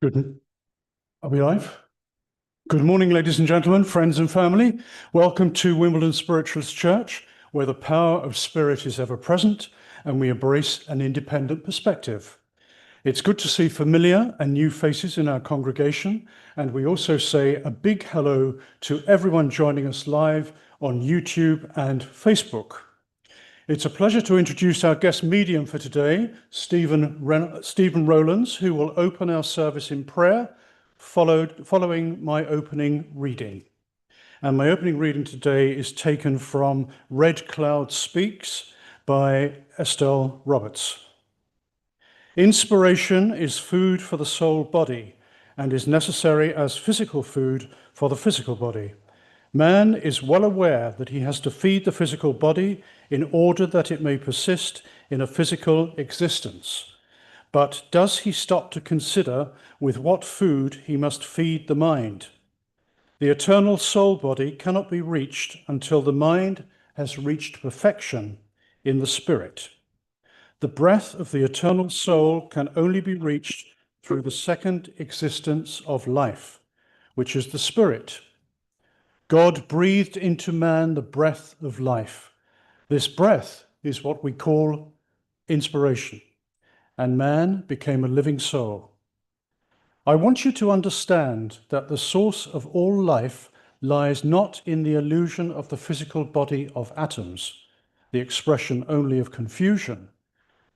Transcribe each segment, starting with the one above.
Good. Are we live? Good morning, ladies and gentlemen, friends and family. Welcome to Wimbledon Spiritualist Church, where the power of spirit is ever present and we embrace an independent perspective. It's good to see familiar and new faces in our congregation, and we also say a big hello to everyone joining us live on YouTube and Facebook. It's a pleasure to introduce our guest medium for today, Stephen Rowlands, who will open our service in prayer, following my opening reading. And my opening reading today is taken from Red Cloud Speaks by Estelle Roberts. Inspiration is food for the soul body and is necessary as physical food for the physical body. Man is well aware that he has to feed the physical body in order that it may persist in a physical existence. But does he stop to consider with what food he must feed the mind? The eternal soul body cannot be reached until the mind has reached perfection in the spirit. The breath of the eternal soul can only be reached through the second existence of life, which is the spirit. God breathed into man the breath of life. This breath is what we call inspiration, and man became a living soul. I want you to understand that the source of all life lies not in the illusion of the physical body of atoms, the expression only of confusion,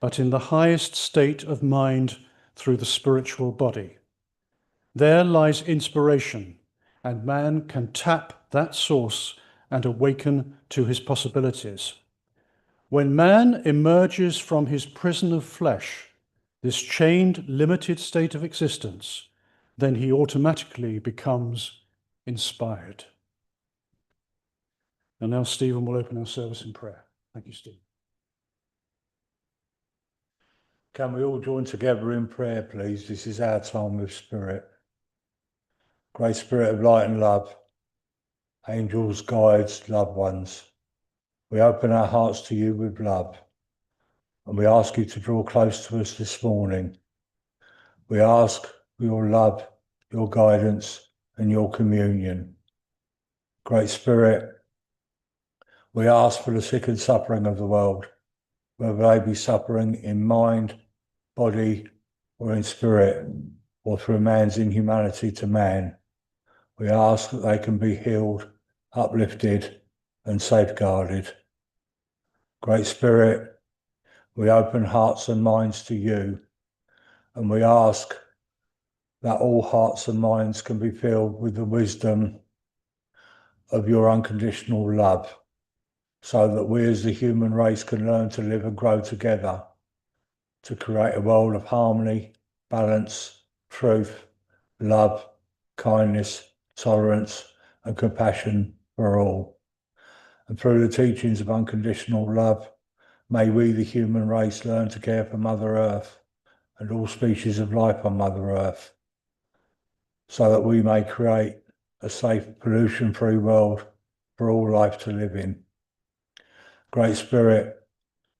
but in the highest state of mind through the spiritual body. There lies inspiration, and man can tap that source and awaken to his possibilities. When man emerges from his prison of flesh, this chained, limited state of existence, then he automatically becomes inspired. And now Stephen will open our service in prayer. Thank you, Stephen. Can we all join together in prayer, please? This is our time with Spirit. Great Spirit of light and love, angels, guides, loved ones, we open our hearts to you with love, and we ask you to draw close to us this morning. We ask for your love, your guidance, and your communion. Great Spirit, we ask for the sick and suffering of the world, whether they be suffering in mind, body, or in spirit, or through man's inhumanity to man. We ask that they can be healed, uplifted, and safeguarded. Great Spirit, we open hearts and minds to you, and we ask that all hearts and minds can be filled with the wisdom of your unconditional love, so that we as the human race can learn to live and grow together to create a world of harmony, balance, truth, love, kindness, tolerance, and compassion for all. And through the teachings of unconditional love, may we, the human race, learn to care for Mother Earth and all species of life on Mother Earth, so that we may create a safe, pollution-free world for all life to live in. Great Spirit,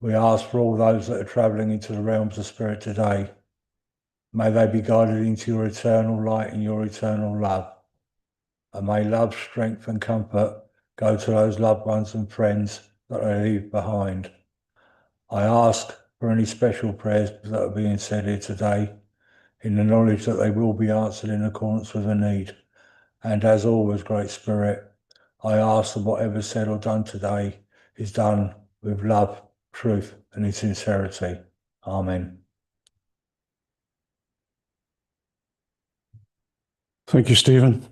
we ask for all those that are travelling into the realms of spirit today. May they be guided into your eternal light and your eternal love. And may love, strength and comfort go to those loved ones and friends that they leave behind. I ask for any special prayers that are being said here today, in the knowledge that they will be answered in accordance with the need. And as always, Great Spirit, I ask that whatever said or done today is done with love, truth, and in sincerity. Amen. Thank you, Stephen.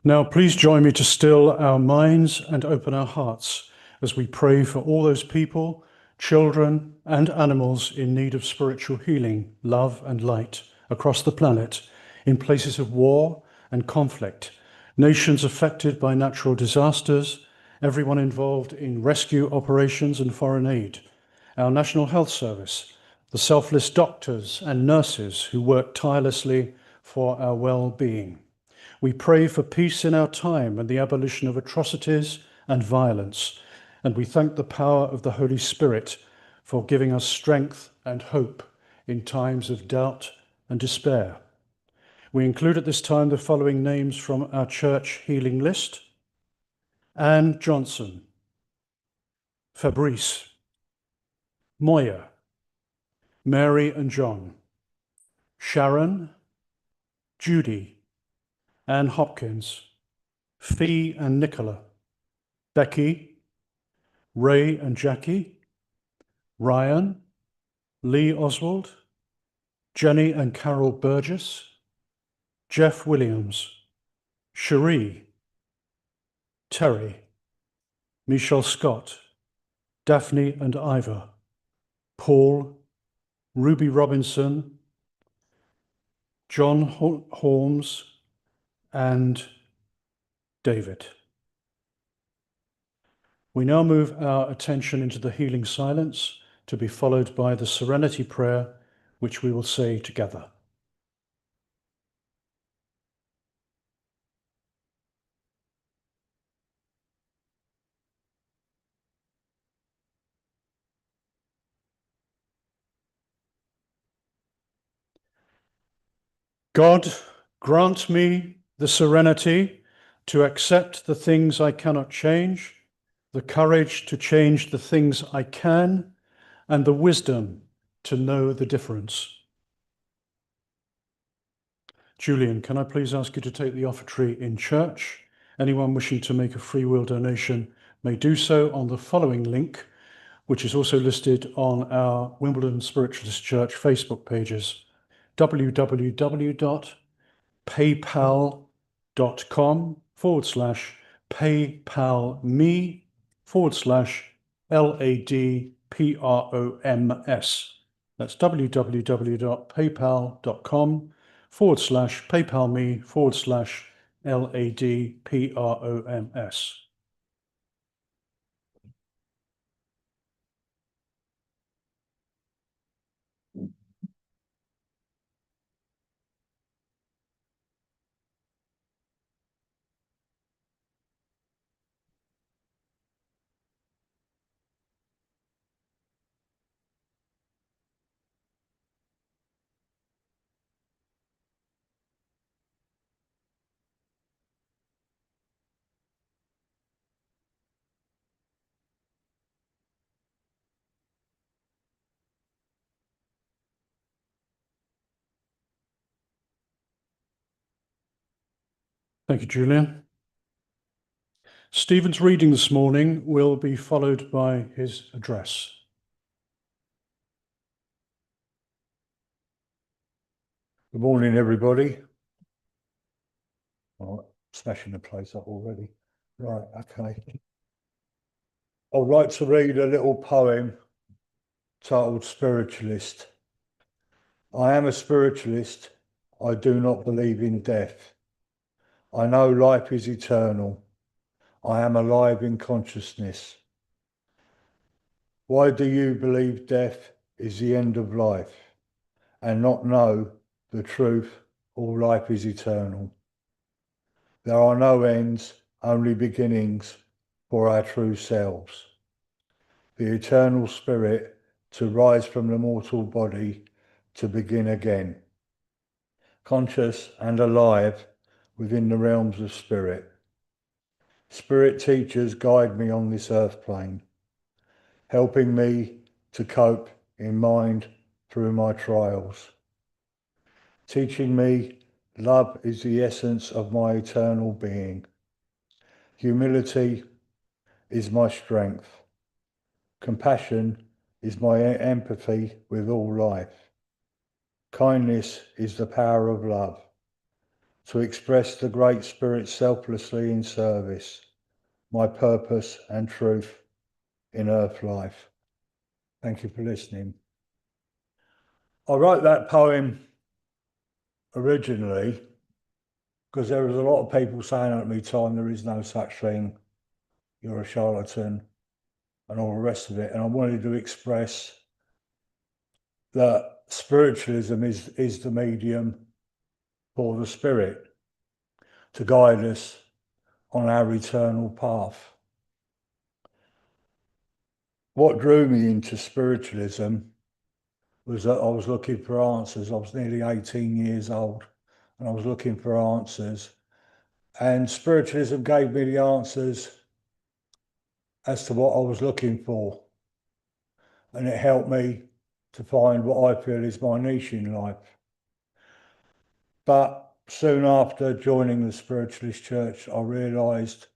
Now, please join me to still our minds and open our hearts as we pray for all those people, children, and animals in need of spiritual healing, love, and light across the planet, in places of war and conflict, nations affected by natural disasters, everyone involved in rescue operations and foreign aid, our National Health Service, the selfless doctors and nurses who work tirelessly for our well-being. We pray for peace in our time and the abolition of atrocities and violence, and we thank the power of the Holy Spirit for giving us strength and hope in times of doubt and despair. We include at this time the following names from our church healing list: Anne Johnson, Fabrice, Moya, Mary and John, Sharon, Judy, Anne Hopkins, Fee and Nicola, Becky, Ray and Jackie, Ryan, Lee Oswald, Jenny and Carol Burgess, Jeff Williams, Cherie, Terry, Michelle Scott, Daphne and Ivor, Paul, Ruby Robinson, John Holmes, and David. We now move our attention into the healing silence, to be followed by the serenity prayer, which we will say together. God, grant me the serenity to accept the things I cannot change, the courage to change the things I can, and the wisdom to know the difference. Julian, can I please ask you to take the offertory in church? Anyone wishing to make a free will donation may do so on the following link, which is also listed on our Wimbledon Spiritualist Church Facebook pages: www.paypal.com/PayPalMe/LADPROMS. That's www.paypal.com/PayPalMe/LADPROMS. Thank you, Julian. Stephen's reading this morning will be followed by his address. Good morning, everybody. All right, smashing the place up already. Right, okay. I'd like to read a little poem titled Spiritualist. I am a spiritualist. I do not believe in death. I know life is eternal. I am alive in consciousness. Why do you believe death is the end of life and not know the truth, all life is eternal? There are no ends, only beginnings for our true selves. The eternal spirit to rise from the mortal body to begin again. Conscious and alive within the realms of spirit. Spirit teachers guide me on this earth plane, helping me to cope in mind through my trials. Teaching me love is the essence of my eternal being. Humility is my strength. Compassion is my empathy with all life. Kindness is the power of love, to express the Great Spirit selflessly in service, my purpose and truth in earth life. Thank you for listening. I wrote that poem originally because there was a lot of people saying at me, Tom, there is no such thing, you're a charlatan, and all the rest of it. And I wanted to express that spiritualism is the medium for the spirit to guide us on our eternal path. What drew me into spiritualism was that I was looking for answers. I was nearly 18 years old and I was looking for answers. And spiritualism gave me the answers as to what I was looking for. And it helped me to find what I feel is my niche in life. But soon after joining the spiritualist church, I realised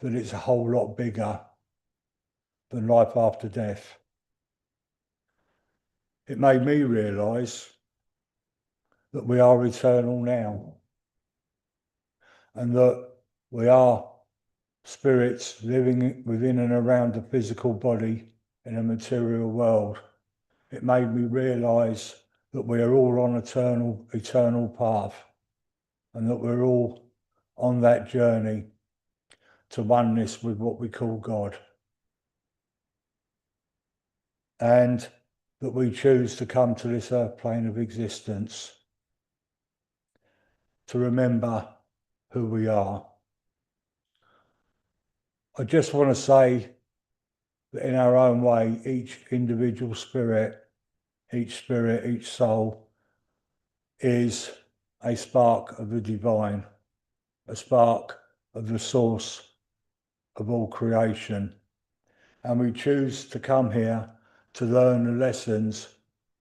that it's a whole lot bigger than life after death. It made me realise that we are eternal now, and that we are spirits living within and around the physical body in a material world. It made me realise that we are all on an eternal path, and that we're all on that journey to oneness with what we call God. And that we choose to come to this earth plane of existence to remember who we are. I just want to say that in our own way, each individual spirit, each soul is a spark of the divine, a spark of the source of all creation. And we choose to come here to learn the lessons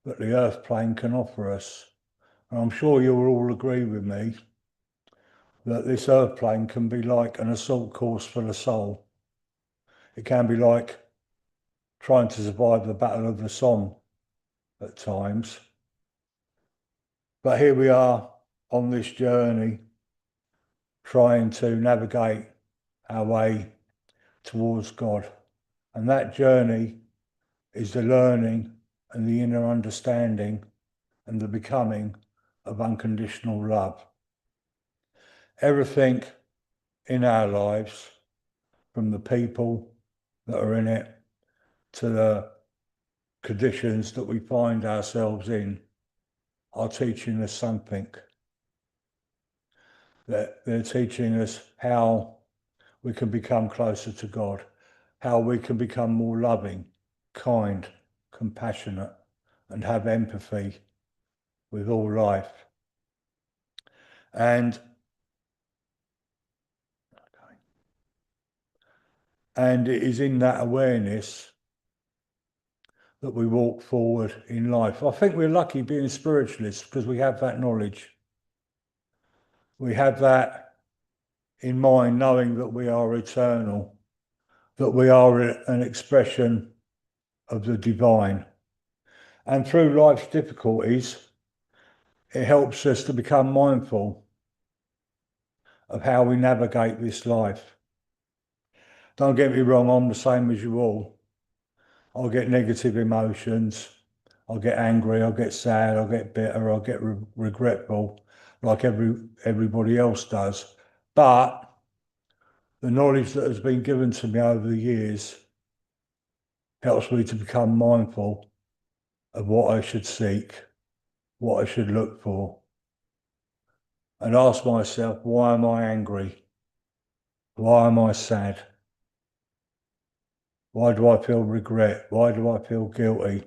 that the earth plane can offer us. And I'm sure you'll all agree with me that this earth plane can be like an assault course for the soul. It can be like trying to survive the Battle of the Somme at times. But here we are on this journey, trying to navigate our way towards God. And that journey is the learning and the inner understanding and the becoming of unconditional love. Everything in our lives, from the people that are in it to the conditions that we find ourselves in, are teaching us something. They're teaching us how we can become closer to God, how we can become more loving, kind, compassionate, and have empathy with all life. And it is in that awareness that we walk forward in life. I think we're lucky being spiritualists because we have that knowledge. We have that in mind, knowing that we are eternal, that we are an expression of the divine. And through life's difficulties, it helps us to become mindful of how we navigate this life. Don't get me wrong, I'm the same as you all. I'll get negative emotions, I'll get angry, I'll get sad, I'll get bitter, I'll get regretful, like everybody else does. But the knowledge that has been given to me over the years helps me to become mindful of what I should seek, what I should look for, and ask myself, why am I angry? Why am I sad? Why do I feel regret? Why do I feel guilty?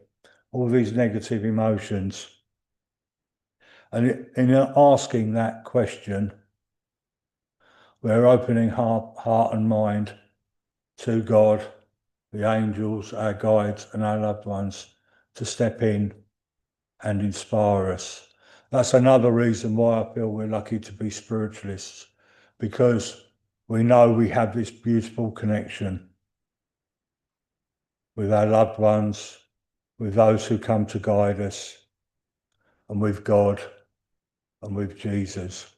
All these negative emotions. And in asking that question, we're opening heart and mind to God, the angels, our guides, and our loved ones to step in and inspire us. That's another reason why I feel we're lucky to be spiritualists, because we know we have this beautiful connection with our loved ones, with those who come to guide us, and with God and with Jesus.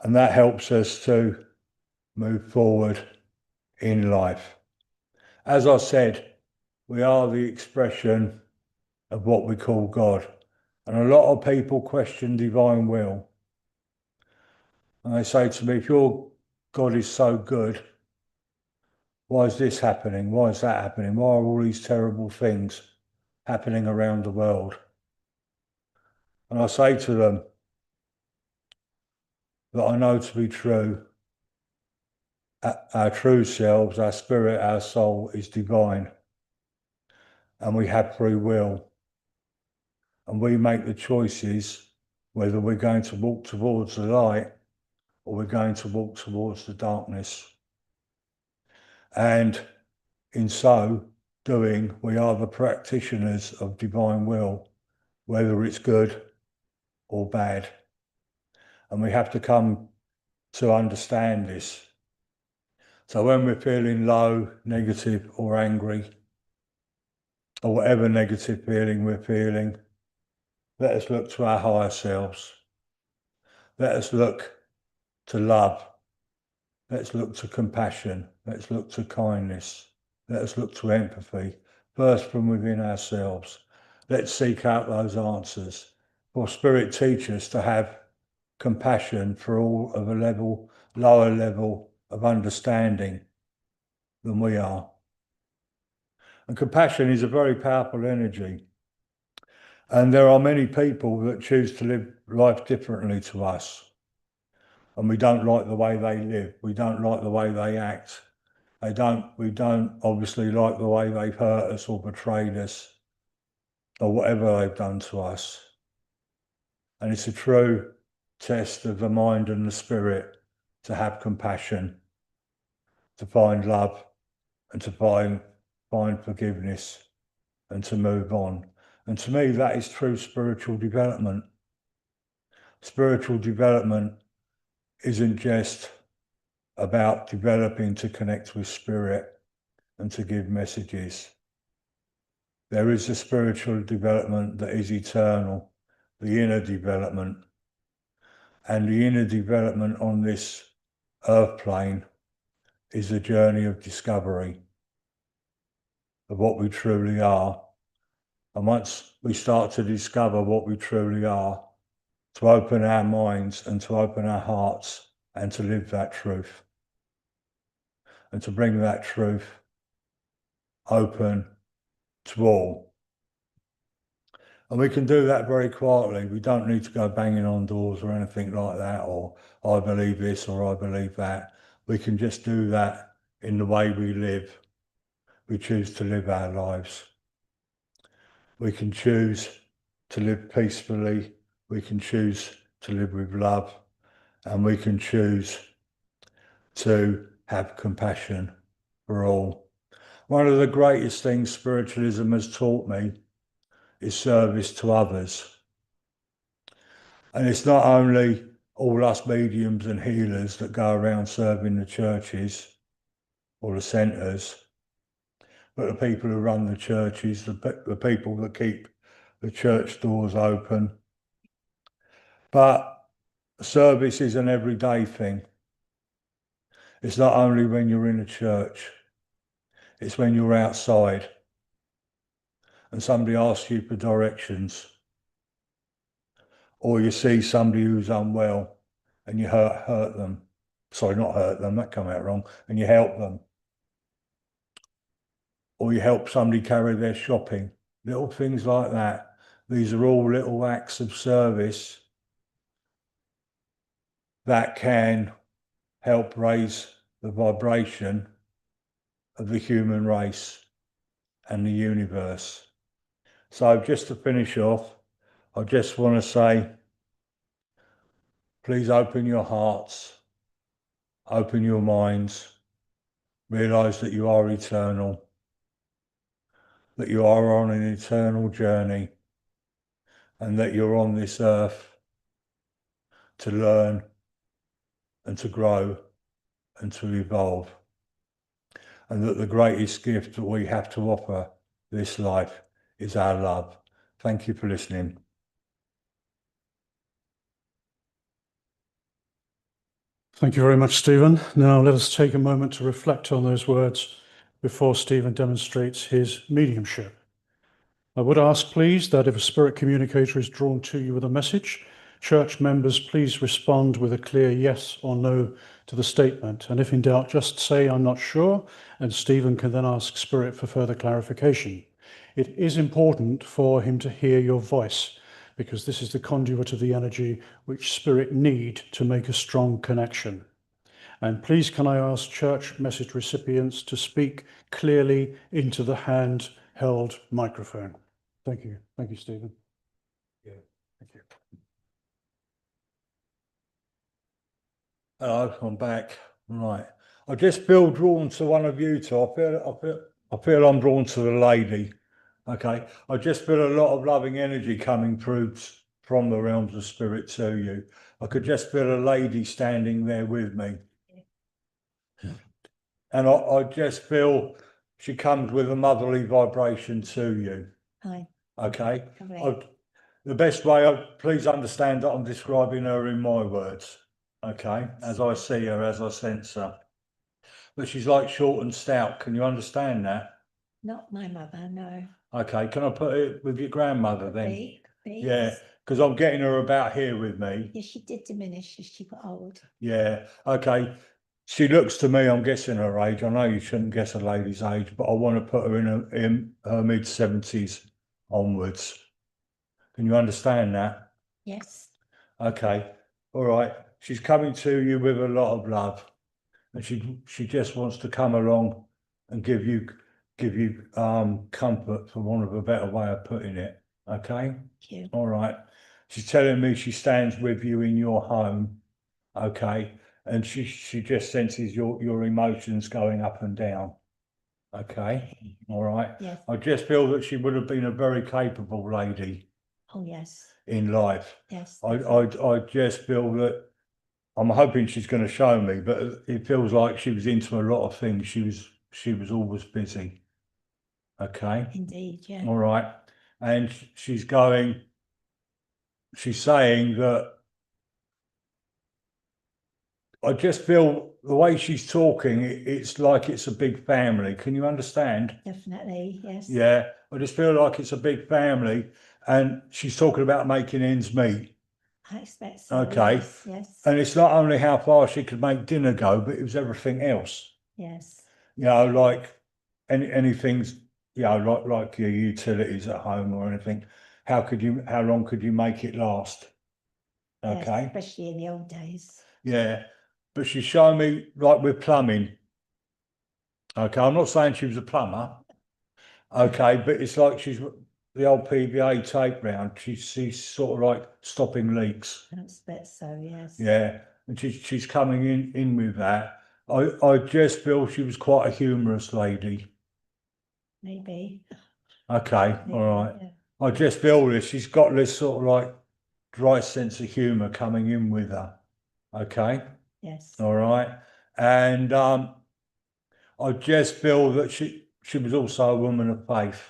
And that helps us to move forward in life. As I said, we are the expression of what we call God. And a lot of people question divine will. And they say to me, if your God is so good, why is this happening? Why is that happening? Why are all these terrible things happening around the world? And I say to them that I know to be true. Our true selves, our spirit, our soul is divine. And we have free will. And we make the choices whether we're going to walk towards the light or we're going to walk towards the darkness. And in so doing, we are the practitioners of divine will, whether it's good or bad. And we have to come to understand this. So when we're feeling low, negative or angry, or whatever negative feeling we're feeling, let us look to our higher selves. Let us look to love. Let's look to compassion. Let's look to kindness. Let us look to empathy, first from within ourselves. Let's seek out those answers. For Spirit teach us to have compassion for all of a lower level of understanding than we are. And compassion is a very powerful energy. And there are many people that choose to live life differently to us. And we don't like the way they live. We don't like the way they act. We don't obviously like the way they've hurt us or betrayed us or whatever they've done to us. And it's a true test of the mind and the spirit to have compassion, to find love and to find forgiveness and to move on. And to me, that is true spiritual development. Spiritual development isn't just about developing to connect with spirit and to give messages. There is a spiritual development that is eternal, the inner development. And the inner development on this earth plane is a journey of discovery of what we truly are. And once we start to discover what we truly are, to open our minds and to open our hearts and to live that truth and to bring that truth open to all. And we can do that very quietly. We don't need to go banging on doors or anything like that, or I believe this or I believe that. We can just do that in the way we live. We choose to live our lives. We can choose to live peacefully. We can choose to live with love. And we can choose to have compassion for all. One of the greatest things spiritualism has taught me is service to others. And it's not only all us mediums and healers that go around serving the churches or the centres, but the people who run the churches, the people that keep the church doors open. But service is an everyday thing. It's not only when you're in a church, it's when you're outside and somebody asks you for directions, or you see somebody who's unwell and you hurt them. Sorry, not hurt them, that came out wrong, and you help them. Or you help somebody carry their shopping, little things like that. These are all little acts of service that can help raise the vibration of the human race and the universe. So just to finish off, I just want to say, please open your hearts, open your minds, realise that you are eternal, that you are on an eternal journey, and that you're on this earth to learn and to grow and to evolve. And that the greatest gift that we have to offer this life is our love. Thank you for listening. Thank you very much, Stephen. Now let us take a moment to reflect on those words before Stephen demonstrates his mediumship. I would ask, please, that if a spirit communicator is drawn to you with a message, church members please respond with a clear yes or no to the statement. And if in doubt, just say, I'm not sure, and Stephen can then ask spirit for further clarification. It is important for him to hear your voice, because this is the conduit of the energy which spirit need to make a strong connection. And please can I ask church message recipients to speak clearly into the hand-held microphone. Thank you. Thank you, Stephen. Yeah. Thank you. Hello, I'm back. Right. I just feel drawn to one of you two. I feel I'm drawn to the lady. Okay. I just feel a lot of loving energy coming through from the realms of spirit to you. I could just feel a lady standing there with me. And I just feel she comes with a motherly vibration to you. Hi. Okay. Lovely. The best way, please understand that I'm describing her in my words. Okay. As I see her, as I sense her. But she's like short and stout. Can you understand that? Not my mother, no. Okay. Can I put it with your grandmother then? Be, Yeah. Because I'm getting her about here with me. Yeah, she did diminish as she got old. Yeah. Okay. She looks to me, I'm guessing her age. I know you shouldn't guess a lady's age, but I want to put her in her mid-70s onwards. Can you understand that? Yes. Okay. All right. She's coming to you with a lot of love. And she just wants to come along and give you comfort, for want of a better way of putting it. Okay. Thank you. All right. She's telling me she stands with you in your home. Okay. And she just senses your emotions going up and down. Okay. All right. Yes. I just feel that she would have been a very capable lady Oh, yes. in life. Yes. I just feel that I'm hoping she's going to show me, but it feels like she was into a lot of things. She was always busy. Okay. Indeed, yeah. All right. And she's saying that I just feel the way she's talking, it's like it's a big family. Can you understand? Definitely, yes. Yeah. I just feel like it's a big family, and she's talking about making ends meet. I expect so. Okay. Yes. Yes. And it's not only how far she could make dinner go, but it was everything else. Yes. You know, like anything's, you know, like your utilities at home or anything. How long could you make it last? Yes, Okay. especially in the old days. Yeah. But she's showing me like with plumbing. Okay. I'm not saying she was a plumber. Okay. But it's like she's the old PVA tape round. She's sort of like stopping leaks. I expect so, yes. Yeah. And she's coming in with that. I just feel she was quite a humorous lady. Maybe. Okay, Maybe, all right. yeah. I just feel this. She's got this sort of like dry sense of humour coming in with her. Okay, Yes. all right. And I just feel that she was also a woman of faith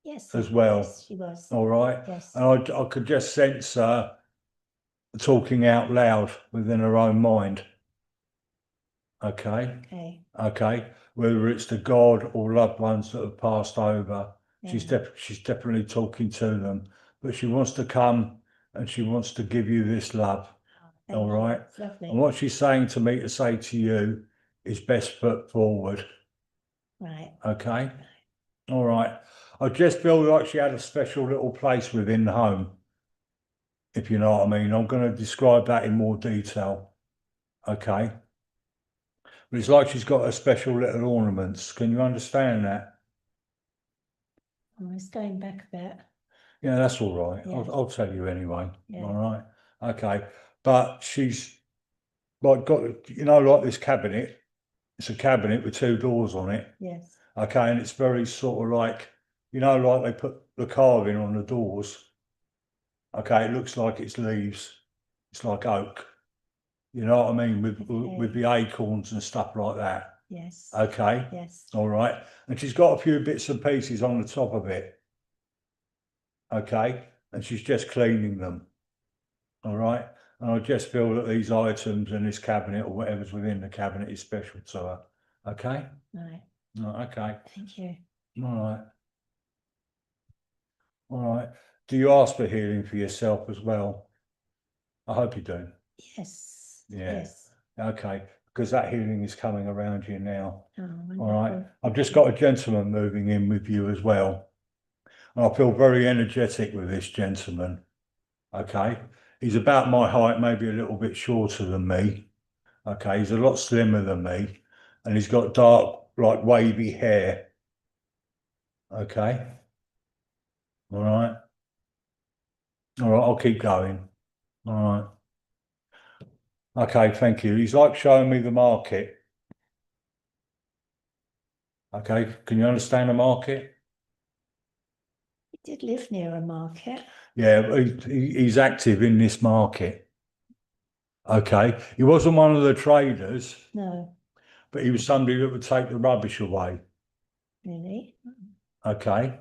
Yes. as well. Yes, she was. All right. Yes. And I could just sense her talking out loud within her own mind. Okay. Okay. Okay. Whether it's to God or loved ones that have passed over, Yeah. she's definitely talking to them. But she wants to come and she wants to give you this love. Thank All you. right. It's lovely. And what she's saying to me to say to you is best foot forward. Right. Okay. All right. I just feel like she had a special little place within the home, if you know what I mean. I'm going to describe that in more detail. Okay. But it's like she's got a special little ornaments. Can you understand that? Oh, it's going back a bit. Yeah, that's all right. Yeah. I'll tell you anyway. Yeah. All right. Okay. But she's like got, you know, like this cabinet. It's a cabinet with two doors on it. Yes. Okay. And it's very sort of like, you know, like they put the carving on the doors. Okay. It looks like it's leaves. It's like oak. You know what I mean? With the acorns and stuff like that. Yes. Okay. Yes. All right. And she's got a few bits and pieces on the top of it. Okay. And she's just cleaning them. All right. And I just feel that these items and this cabinet or whatever's within the cabinet is special to her. Okay. Right. Okay. Thank you. All right. All right. Do you ask for healing for yourself as well? I hope you do. Yes. Yeah. Yes. Okay. Because that healing is coming around you now. Oh, All right. wonderful. I've just got a gentleman moving in with you as well. And I feel very energetic with this gentleman. Okay. He's about my height, maybe a little bit shorter than me. Okay. He's a lot slimmer than me. And he's got dark, like wavy hair. Okay. All right. All right. I'll keep going. All right. Okay, thank you. He's like showing me the market. Okay, can you understand the market? He did live near a market. Yeah, he's active in this market. Okay, he wasn't one of the traders, No, but he was somebody that would take the rubbish away. really. Okay,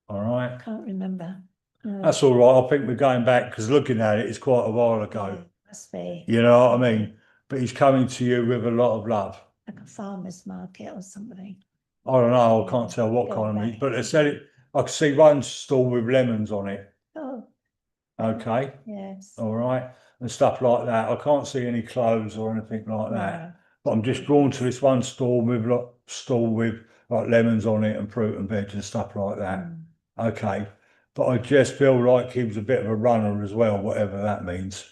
all right. Can't remember. No. That's all right. I think we're going back because looking at it, it's quite a while ago. Yeah, must be You know what I mean? But he's coming to you with a lot of love. like a farmer's market or something. I don't know. I can't Yeah, tell what go kind of meat, back. but they said it. I could see one stall with lemons on it. Oh, Okay, yes. all right, and stuff like that. I can't see any clothes or anything like that. No. But I'm just drawn to this one stall with like lemons on it and fruit and veg and stuff like that. Mm. Okay, but I just feel like he was a bit of a runner as well, whatever that means.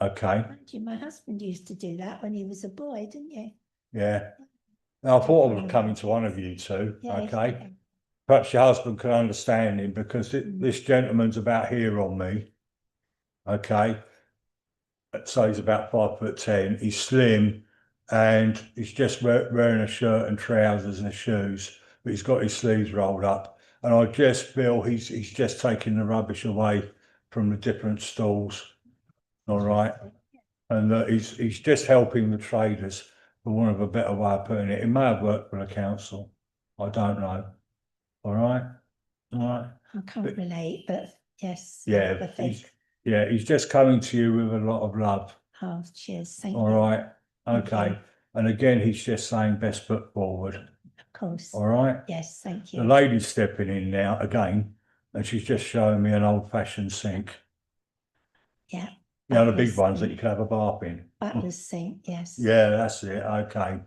Okay, Mind you, my husband used to do that when he was a boy, didn't you? yeah. Now I thought I was coming to one of you two. Yeah, Okay. yeah. Perhaps your husband can understand him because Mm. this gentleman's about here on me. Okay. So he's about 5'10". He's slim and he's just wearing a shirt and trousers and shoes, but he's got his sleeves rolled up. And I just feel he's just taking the rubbish away from the different stalls. All right. And he's just helping the traders, for want of a better way of putting it. It may have worked for the council. I don't know. All right. All right. I can't relate, but yes. Yeah, I think. he's just coming to you with a lot of love. Oh, cheers. Thank All you. right. Thank Okay. you. And again, he's just saying best foot forward. Of course. All right. Yes, thank The you. lady's stepping in now again, and she's just showing me an old-fashioned sink. Yeah. You know, the big Butler's ones that sink. you can have a bath in. Butler's sink, yes. Yeah, that's it. Okay.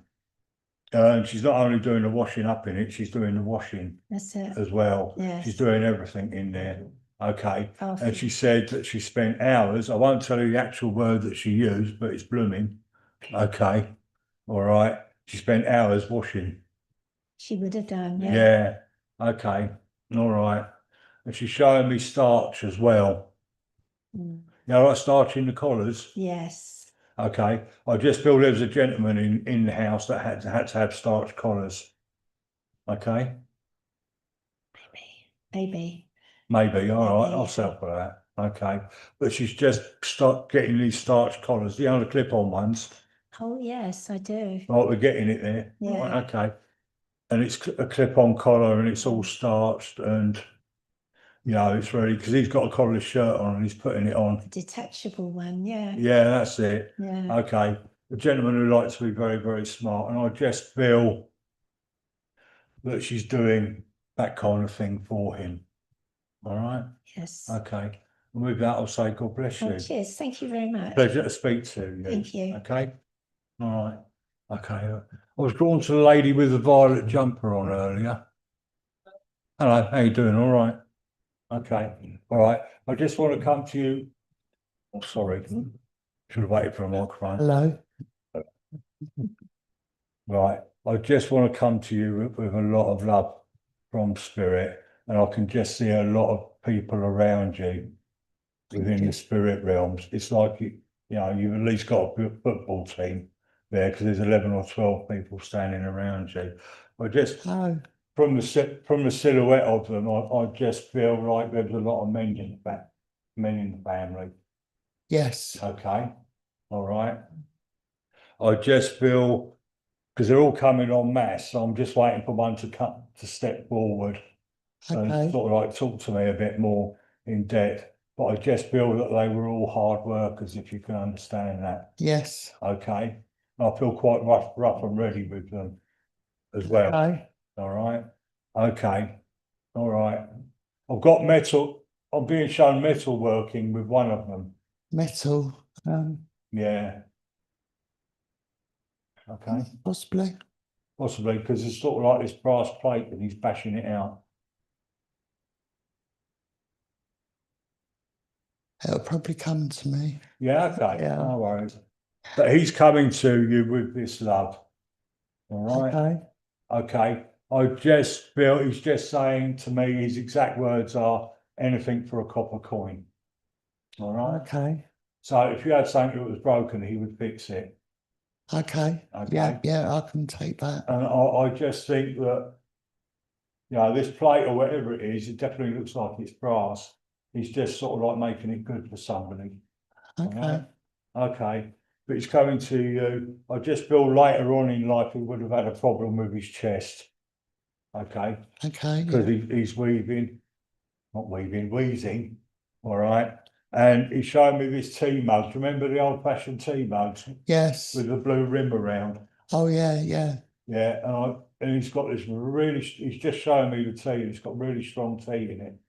And she's not only doing the washing up in it, she's doing the washing That's it. as well. Yes. She's doing everything in there. Okay. Oh, And she said that she spent hours. I won't tell you the actual word that she used, but it's blooming. Okay. All right. She spent hours washing. she would have done, yeah. Yeah. Okay. All right. And she's showing me starch as well. Mm. You know, like starch in the collars. Yes. Okay. I just feel there was a gentleman in the house that had to have starch collars. Okay. Maybe. Maybe. All right. Maybe. I'll settle for that. Okay. But she's just start getting these starch collars, you know, the clip-on ones. Oh, yes, I do. Right, we're getting it there. Yeah. Right, okay. And it's a clip-on collar and it's all starched and, you know, it's ready because he's got a collarless shirt on and he's putting it on. A detachable one, yeah. Yeah, that's it. Yeah. Okay. A gentleman who likes to be very, very smart. And I just feel that she's doing that kind of thing for him. All right. Yes. Okay. And with that, I'll say God bless you. Oh, cheers. Thank you very much. Pleasure to speak to you. Thank you. Okay. All right. Okay. I was drawn to the lady with the violet jumper on earlier. Hello, how you doing? All right. Okay. All right. I just want to come to you. Oh, sorry. Should have waited for a microphone. Hello. Right. I just want to come to you with a lot of love from spirit, and I can just see a lot of people around you within the spirit realms. It's like you know, you've at least got a football team there because there's 11 or 12 people standing around you. I just Hello. from the silhouette of them, I just feel like there's a lot of men in the family. Yes. Okay, all right. I just feel because they're all coming en masse, so I'm just waiting for one to step forward. So Okay. sort of like talk to me a bit more in depth. But I just feel that they were all hard workers, if you can understand that. Yes. Okay. And I feel quite rough and ready with them as well. Okay. All right. Okay. All right. I've got metal. I'm being shown metal working with one of them. Metal. Yeah. Okay. Possibly. Possibly because it's sort of like this brass plate and he's bashing it out. It'll probably come to me. Yeah. Okay. Yeah. No worries. But he's coming to you with this love. All right. Okay. Okay. I just feel he's just saying to me, his exact words are anything for a copper coin. All right. Okay. So if you had something that was broken, he would fix it. Okay. Okay. Yeah, yeah, I can take that. And I just think that, you know, this plate or whatever it is, it definitely looks like it's brass. He's just sort of like making it good for somebody. Okay. Alright? Okay, but he's coming to you. I just feel later on in life he would have had a problem with his chest. Okay, Okay. because Yeah. he's wheezing. All right. And he's showing me this tea mug. Do you remember the old fashioned tea mugs Yes. with the blue rim around? Oh, yeah, yeah. Yeah, and he's got this really, he's just showing me the tea, and it's got really strong tea in it.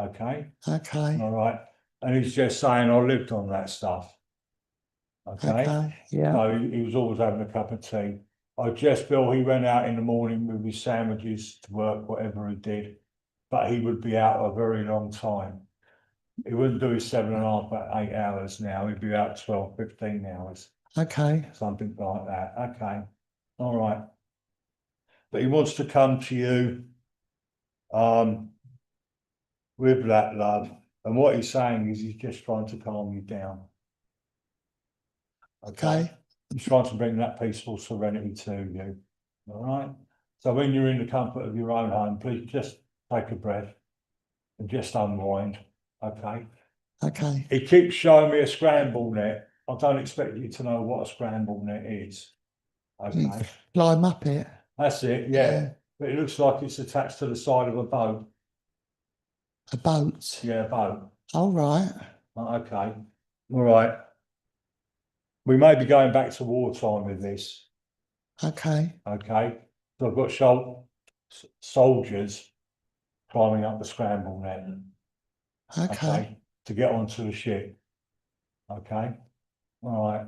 Okay, Okay. all right. And he's just saying, I lived on that stuff. Okay, Okay. Yeah. so he was always having a cup of tea. I just feel he went out in the morning with his sandwiches to work, whatever he did, but he would be out a very long time. He wouldn't do his 7.5 or 8 hours now, he'd be out 12, 15 hours, Okay. something like that. Okay, all right. But he wants to come to you with that love. And what he's saying is he's just trying to calm you down. Okay. He's trying to bring that peaceful serenity to you. All right. So when you're in the comfort of your own home, please just take a breath and just unwind. Okay. Okay. He keeps showing me a scramble net. I don't expect you to know what a scramble net is. Okay. Climb up it. That's it. Yeah. But it looks like it's attached to the side of a boat. A boat. Yeah, a boat. All right. Okay. All right. We may be going back to wartime with this. Okay. Okay. So I've got soldiers climbing up the scramble net. Okay. To get onto the ship. Okay. All right.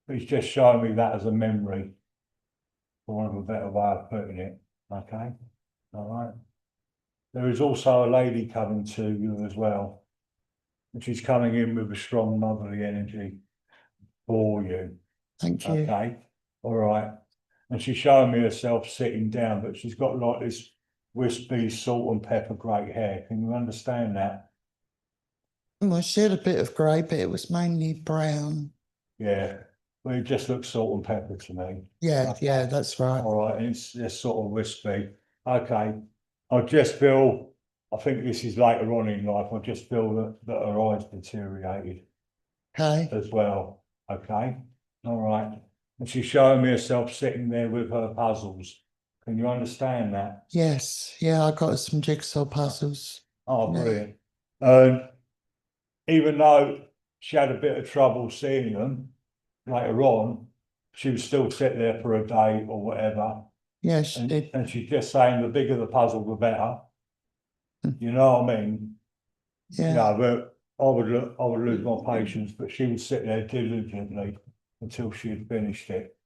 But he's just showing me that as a memory, for want of a better way of putting it. Okay. All right. There is also a lady coming to you as well. And she's coming in with a strong motherly energy for you. Thank you. Okay. All right. And she's showing me herself sitting down, but she's got like this wispy salt and pepper grey hair. Can you understand that? Well, she had a bit of grey, but it was mainly brown. Yeah. Well, it just looks salt and pepper to me. Yeah, Okay. yeah, that's right. All right. And it's just sort of wispy. Okay. I just feel, I think this is later on in life, I just feel that her eyes deteriorated Okay. as well. Okay. All right. And she's showing me herself sitting there with her puzzles. Can you understand that? Yes. Yeah, I got some jigsaw puzzles. Oh, Yeah. brilliant. And even though she had a bit of trouble seeing them later on, she would still sit there for a day or whatever. Yeah, she did. And she's just saying the bigger the puzzle, the better. You know what I mean? Yeah. Yeah, but I would lose my patience, but she would sit there diligently until she had finished it.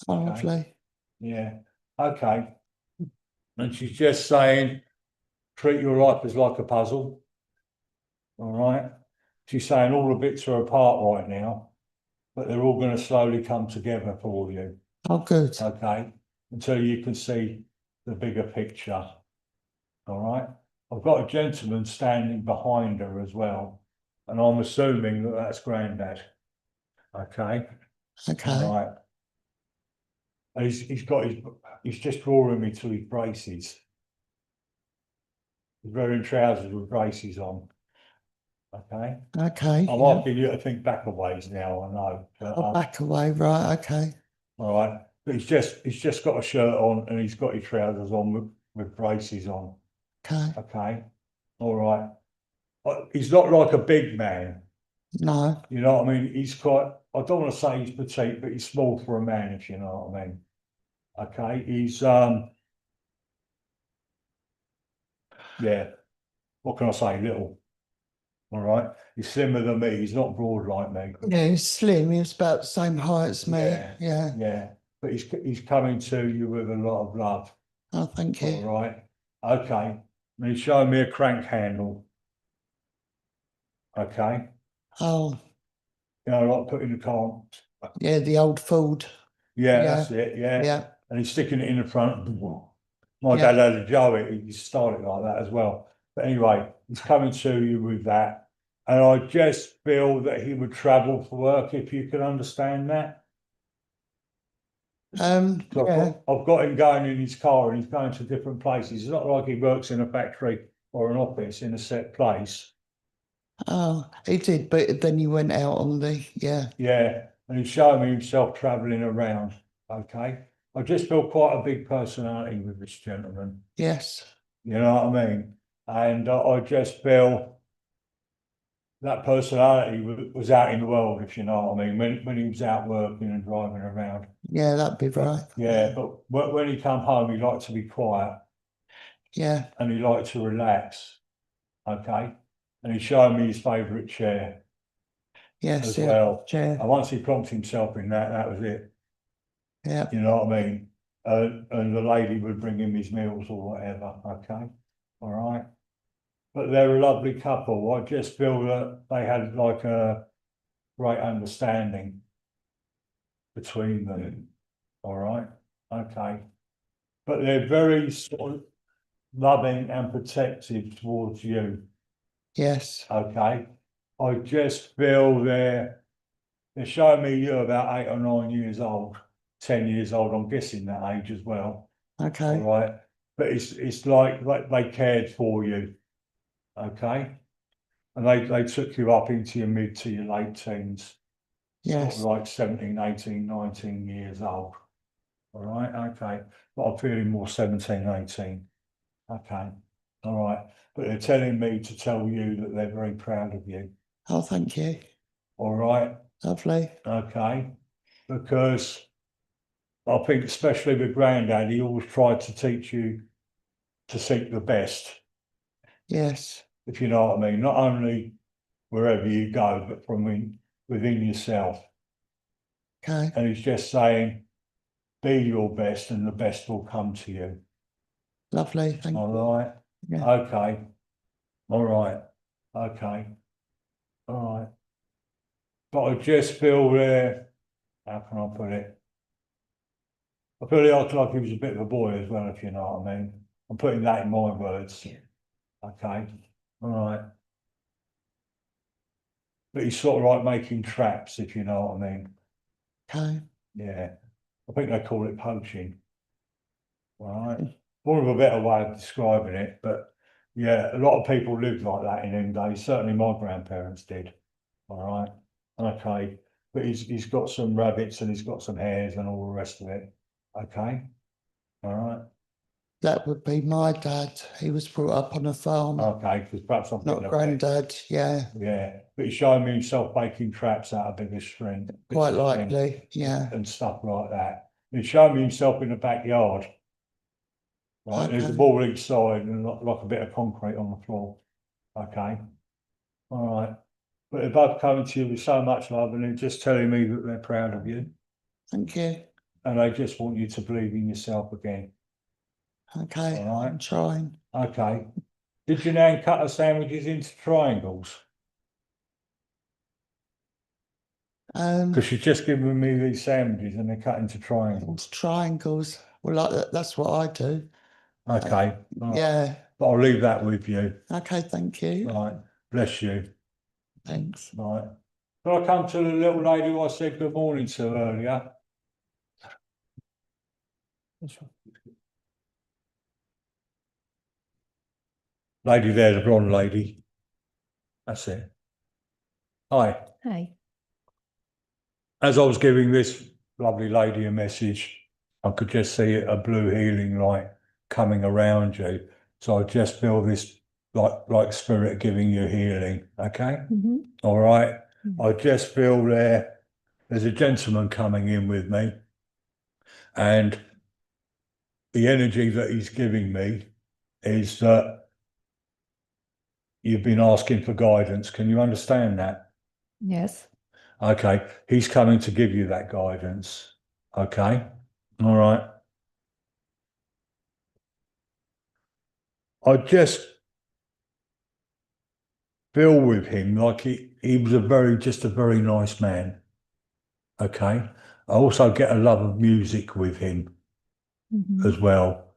Oh, Okay. lovely. Yeah. Okay. And she's just saying, treat your life as like a puzzle. All right. She's saying all the bits are apart right now, but they're all going to slowly come together for you. Oh, good. Okay. Until you can see the bigger picture. All right. I've got a gentleman standing behind her as well, and I'm assuming that that's Grandad. Okay. Okay. All right. And he's just drawing me to his braces. He's wearing trousers with braces on. Okay. Okay. I'm Yeah. asking you to think back a ways now, I know. But, Oh, back away. Right. Okay. all right. But he's just got a shirt on and he's got his trousers on with braces on. Okay. Okay. All right. He's not like a big man. No. You know what I mean? He's quite, I don't want to say he's petite, but he's small for a man, if you know what I mean. Okay. He's yeah. What can I say? Little. All right. He's slimmer than me. He's not broad like me. Yeah, he's slim. He was about the same height as me. Yeah. Yeah. Yeah. But he's coming to you with a lot of love. Oh, thank All you. right. Okay. And he's showing me a crank handle. Okay. Oh, You know, like putting the car. yeah, the old Ford. Yeah, Yeah. that's it. Yeah. Yeah. And he's sticking it in the front. My Yeah. dad had a Joe, he started like that as well. But anyway, he's coming to you with that. And I just feel that he would travel for work, if you can understand that. So Yeah, I've got him going in his car and he's going to different places. It's not like he works in a factory or an office in a set place. oh, he did, but then he went out on the, yeah, Yeah, and he's showing me himself travelling around. Okay. I just feel quite a big personality with this gentleman. yes, You know what I mean? And I just feel that personality was out in the world, if you know what I mean, when he was out working and driving around. yeah, that'd be right. Yeah, but when he come home, he liked to be quiet Yeah, and he liked to relax. Okay. And he showed me his favourite chair yes, as yeah, well. chair, And once he plonked himself in that, that was it. yeah, You know what I mean? And the lady would bring him his meals or whatever. Okay. All right. But they're a lovely couple. I just feel that they had like a great understanding between them. All right. Okay. But they're very sort of loving and protective towards you. yes, Okay. I just feel they're showing me you're about 8 or 9 years old, 10 years old, I'm guessing that age as well. All okay, right. But it's like they cared for you. Okay. And they took you up into your mid to your late teens. Sort yes, of like 17, 18, 19 years old. All right. Okay. But I'm feeling more 17, 18. Okay. All right. But they're telling me to tell you that they're very proud of you. oh, thank you, All right. lovely, Okay. Because I think, especially with Grandad, he always tried to teach you to seek the best, yes, if you know what I mean. Not only wherever you go, but from within yourself. okay, And he's just saying, be your best and the best will come to you. lovely, thank All you, right. yeah, Okay. All right. Okay. All right. But I just feel how can I put it? I feel like he was a bit of a boy as well, if you know what I mean. I'm putting that in my words. Okay. All right. But he's sort of like making traps, if you know what I mean. okay, Yeah. I think they call it poaching. All right. More of a better way of describing it, but yeah, a lot of people lived like that in them days. Certainly my grandparents did. All right. Okay. But he's got some rabbits and he's got some hares and all the rest of it. Okay. All right. that would be my dad, he was brought up on a farm, Okay. Because perhaps I'm not getting a bit. granddad, yeah, Yeah. But he's showing me himself making traps out of bigger string. quite bits of string likely, yeah, and stuff like that. He's showing me himself in the backyard. Right. There's a okay, wall each side and like a bit of concrete on the floor. Okay. All right. But they're both coming to you with so much love and they're just telling me that they're proud of you thank you, and they just want you to believe in yourself again. okay, All right. I'm trying, Okay. Did you now cut the sandwiches into triangles? Because she's just given me these sandwiches and they're cut into triangles. it's triangles, well, like that, that's what I do, Okay. All right. yeah, But I'll leave that with you. okay, thank you, Right. Bless you. thanks, Right. Can I come to the little lady who I said good morning to earlier? Lady there, the blonde lady. That's it. Hi. Hi. As I was giving this lovely lady a message, I could just see a blue healing light coming around you. So I just feel this like spirit giving you healing. Okay. Mm-hmm. All right. I just feel there's a gentleman coming in with me, and the energy that he's giving me is that you've been asking for guidance. Can you understand that? Yes. Okay. He's coming to give you that guidance. Okay. All right. I just feel with him like he was just a very nice man. Okay. I also get a love of music with him Mm-hmm. as well.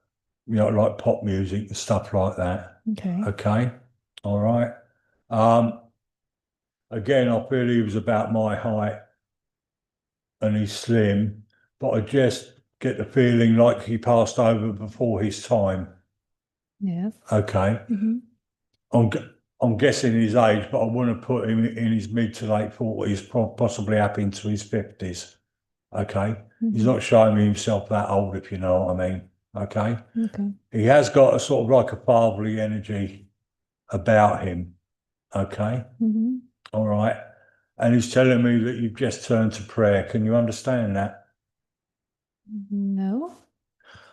You know, like pop music and stuff like that. Okay. Okay. All right. Um, Again, I feel he was about my height and he's slim, but I just get the feeling like he passed over before his time. Yeah. Okay. I'm guessing his age, but I want to put him in his mid to late 40s, possibly up into his 50s. Okay. He's not showing me himself that old, if you know what I mean. Okay. Okay. He has got a sort of like a fatherly energy about him. Okay. All right. And he's telling me that you've just turned to prayer. Can you understand that? No.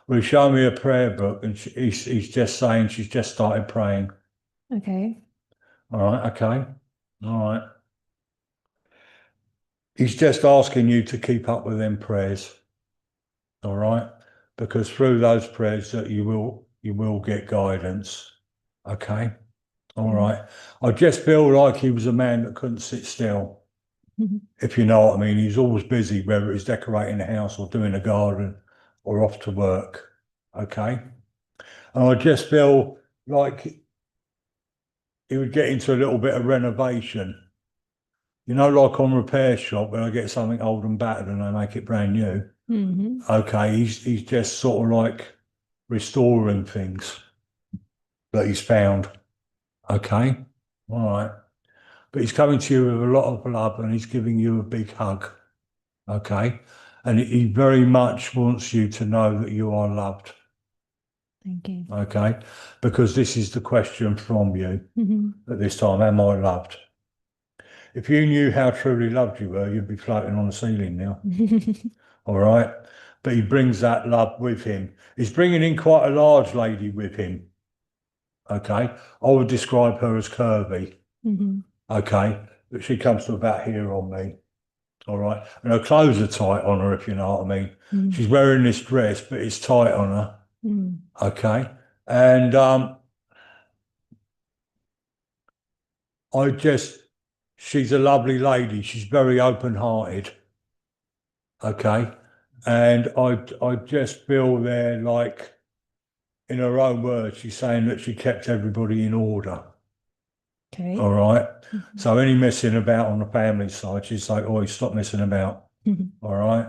Well, he's showing me a prayer book and he's just saying she's just started praying. Okay. All right. Okay. All right. He's just asking you to keep up with them prayers. All right. Because through those prayers that you will get guidance. Okay. All right. I just feel like he was a man that couldn't sit still. If you know what I mean. He's always busy, whether it's decorating the house or doing the garden or off to work. Okay. And I just feel like he would get into a little bit of renovation. You know, like on repair shop, when I get something old and battered and I make it brand new. Okay, he's just sort of like restoring things that he's found. Okay, all right. But he's coming to you with a lot of love and he's giving you a big hug. Okay, and he very much wants you to know that you are loved. Thank you. Okay, because this is the question from you at this time: am I loved? If you knew how truly loved you were, you'd be floating on the ceiling now. All right. But he brings that love with him. He's bringing in quite a large lady with him. Okay. I would describe her as curvy. Okay. But she comes to about here on me. All right. And her clothes are tight on her, if you know what I mean. She's wearing this dress, but it's tight on her. Okay. And she's a lovely lady. She's very open-hearted. Okay. And I just feel there, like, in her own words, she's saying that she kept everybody in order. Okay. All right. So any messing about on the family side, she's like, oh, stop messing about. All right.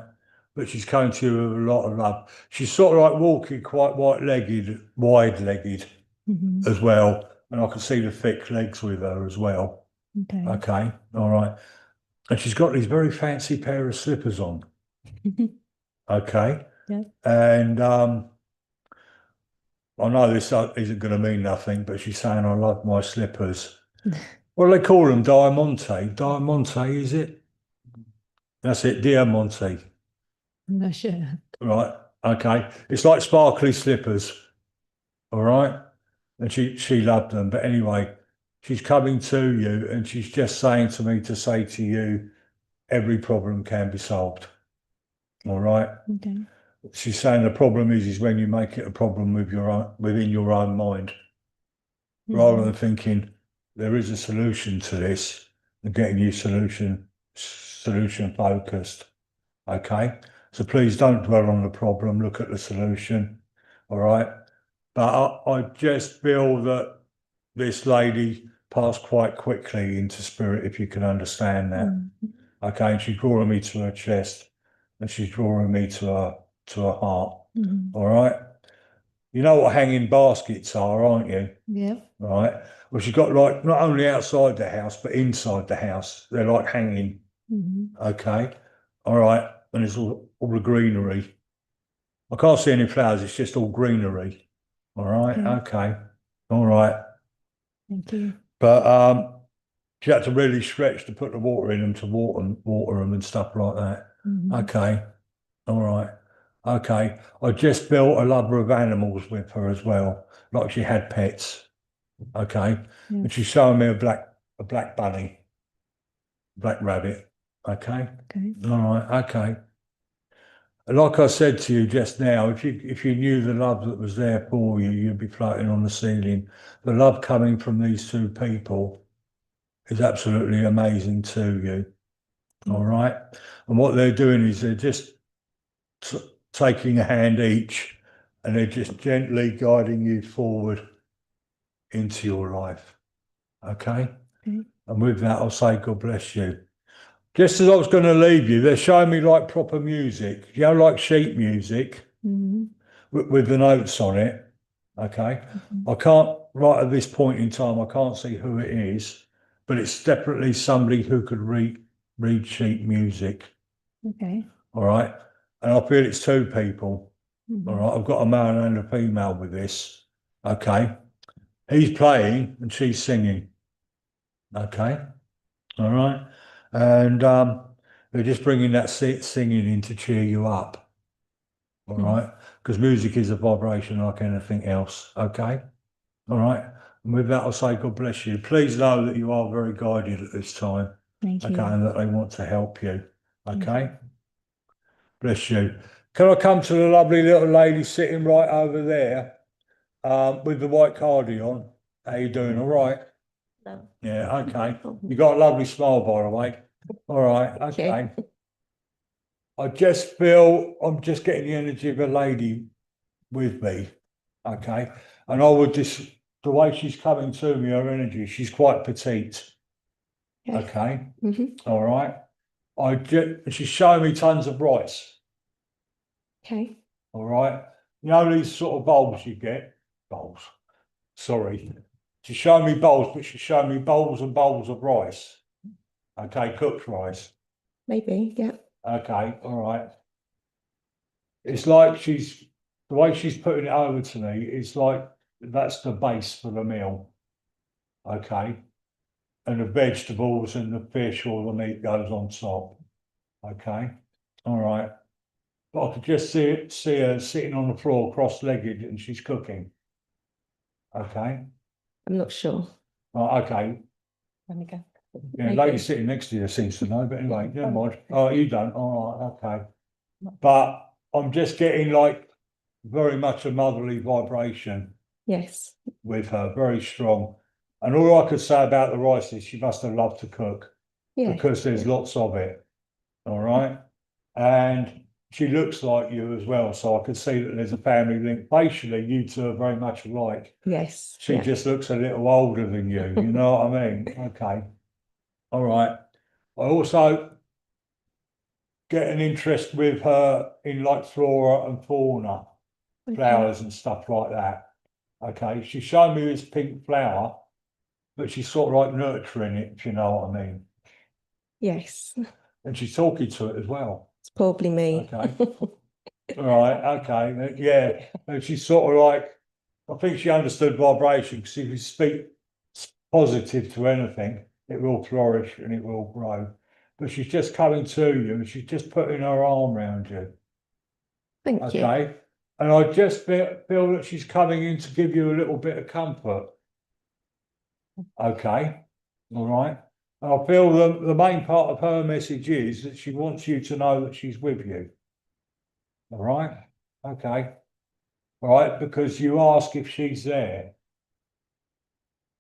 But she's coming to you with a lot of love. She's sort of like walking quite wide-legged as well. And I can see the thick legs with her as well. Okay. Okay. All right. And she's got these very fancy pair of slippers on. Okay. Yeah. And I know this isn't going to mean nothing, but she's saying, I love my slippers. What do they call them? Diamante? Diamante, is it? That's it, Diamante. I'm not sure. Right, okay. It's like sparkly slippers, all right? And she loved them. But anyway, she's coming to you and she's just saying to me to say to you, every problem can be solved, all right? Okay. She's saying the problem is when you make it a problem with within your own mind, rather than thinking there is a solution to this and getting you solution focused. Okay, so please don't dwell on the problem. Look at the solution. All right, but I just feel that this lady passed quite quickly into spirit, if you can understand that. Okay, and she's drawing me to her chest, and she's drawing me to her heart. All right. You know what hanging baskets are, aren't you? Yeah. Right. Well, she's got like not only outside the house, but inside the house. They're like hanging. Okay. All right. And it's all the greenery. I can't see any flowers. It's just all greenery. All right. Okay. All right. Thank you. But she had to really stretch to put the water in them to water them and stuff like that. Okay. All right. Okay. I just built a lover of animals with her as well, like she had pets. Okay. And she's showing me a black bunny, black rabbit. Okay. Okay. All right. Okay. And like I said to you just now, if you knew the love that was there for you, you'd be floating on the ceiling. The love coming from these two people is absolutely amazing to you. All right. And what they're doing is they're just taking a hand each and they're just gently guiding you forward into your life. Okay? And with that, I'll say God bless you. Just as I was going to leave you, they're showing me like proper music, you know, like sheet music Mhm. with the notes on it. Okay. Mhm. I can't, right at this point in time, I can't see who it is, but it's definitely somebody who could read sheet music. Okay. All right. And I feel it's two people. All Mhm. right. I've got a male and a female with this. Okay. He's playing and she's singing. Okay. All right. And they're just bringing that singing in to cheer you up. All Mm. right. Because music is a vibration like anything else. Okay. All right. And with that, I'll say God bless you. Please know that you are very guided at this time. Thank Okay. you. And that they want to help you. Thank Okay. Bless you. Can I come to the lovely little lady sitting right over there with the white cardi on? How you doing? All right. No. Yeah, okay. You got a lovely smile, by the way. All right, Okay. okay. I just feel I'm just getting the energy of a lady with me. Okay. And I would just, the way she's coming to me, her energy, she's quite petite. Okay. Mhm. All right. She's showing me tons of rice. Okay. All right. You know these sort of bowls you get? Bowls. Sorry. She's showing me bowls, but she's showing me bowls and bowls of rice. Okay, cooked rice. Maybe. Yeah. Okay, all right. It's like the way she's putting it over to me, it's like that's the base for the meal. Okay. And the vegetables and the fish or the meat goes on top. Okay. All right. But I could just see her sitting on the floor cross-legged and she's cooking. Okay. I'm not sure. Right, okay. Let me go. Yeah, Maybe. lady sitting next to you seems to know, but anyway, never mind. Oh, you don't. All right, okay. But I'm just getting like very much a motherly vibration Yes. with her, very strong. And all I could say about the rice is she must have loved to cook Yeah. because there's lots of it. All right. And she looks like you as well. So I could see that there's a family link. Facially, you two are very much alike. Yes. She Yeah. just looks a little older than you. You know what I mean? Okay. All right. I also get an interest with her in like flora and fauna, Okay. flowers and stuff like that. Okay. She's showing me this pink flower, but she's sort of like nurturing it, if you know what I mean. Yes. And she's talking to it as well. It's probably me. Okay. All right. Okay. Yeah. And she's sort of like, I think she understood vibration because if you speak positive to anything, it will flourish and it will grow. But she's just coming to you and she's just putting her arm around you. Thank you. Okay. And I just feel that she's coming in to give you a little bit of comfort. Okay. All right. And I feel the main part of her message is that she wants you to know that she's with you. All right. Okay. All right. Because you ask if she's there.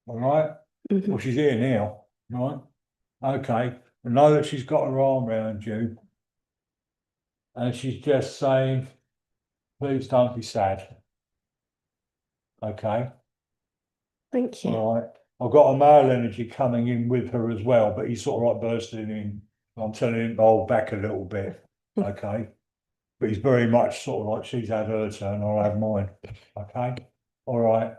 All right. Mhm. Well, she's here now. Right. Okay. And know that she's got her arm around you. And she's just saying, please don't be sad. Okay. Thank you. All right. I've got a male energy coming in with her as well, but he's sort of like bursting in. I'm telling him to hold back a little bit. Okay. But he's very much sort of like she's had her turn, I'll have mine. Okay. All right.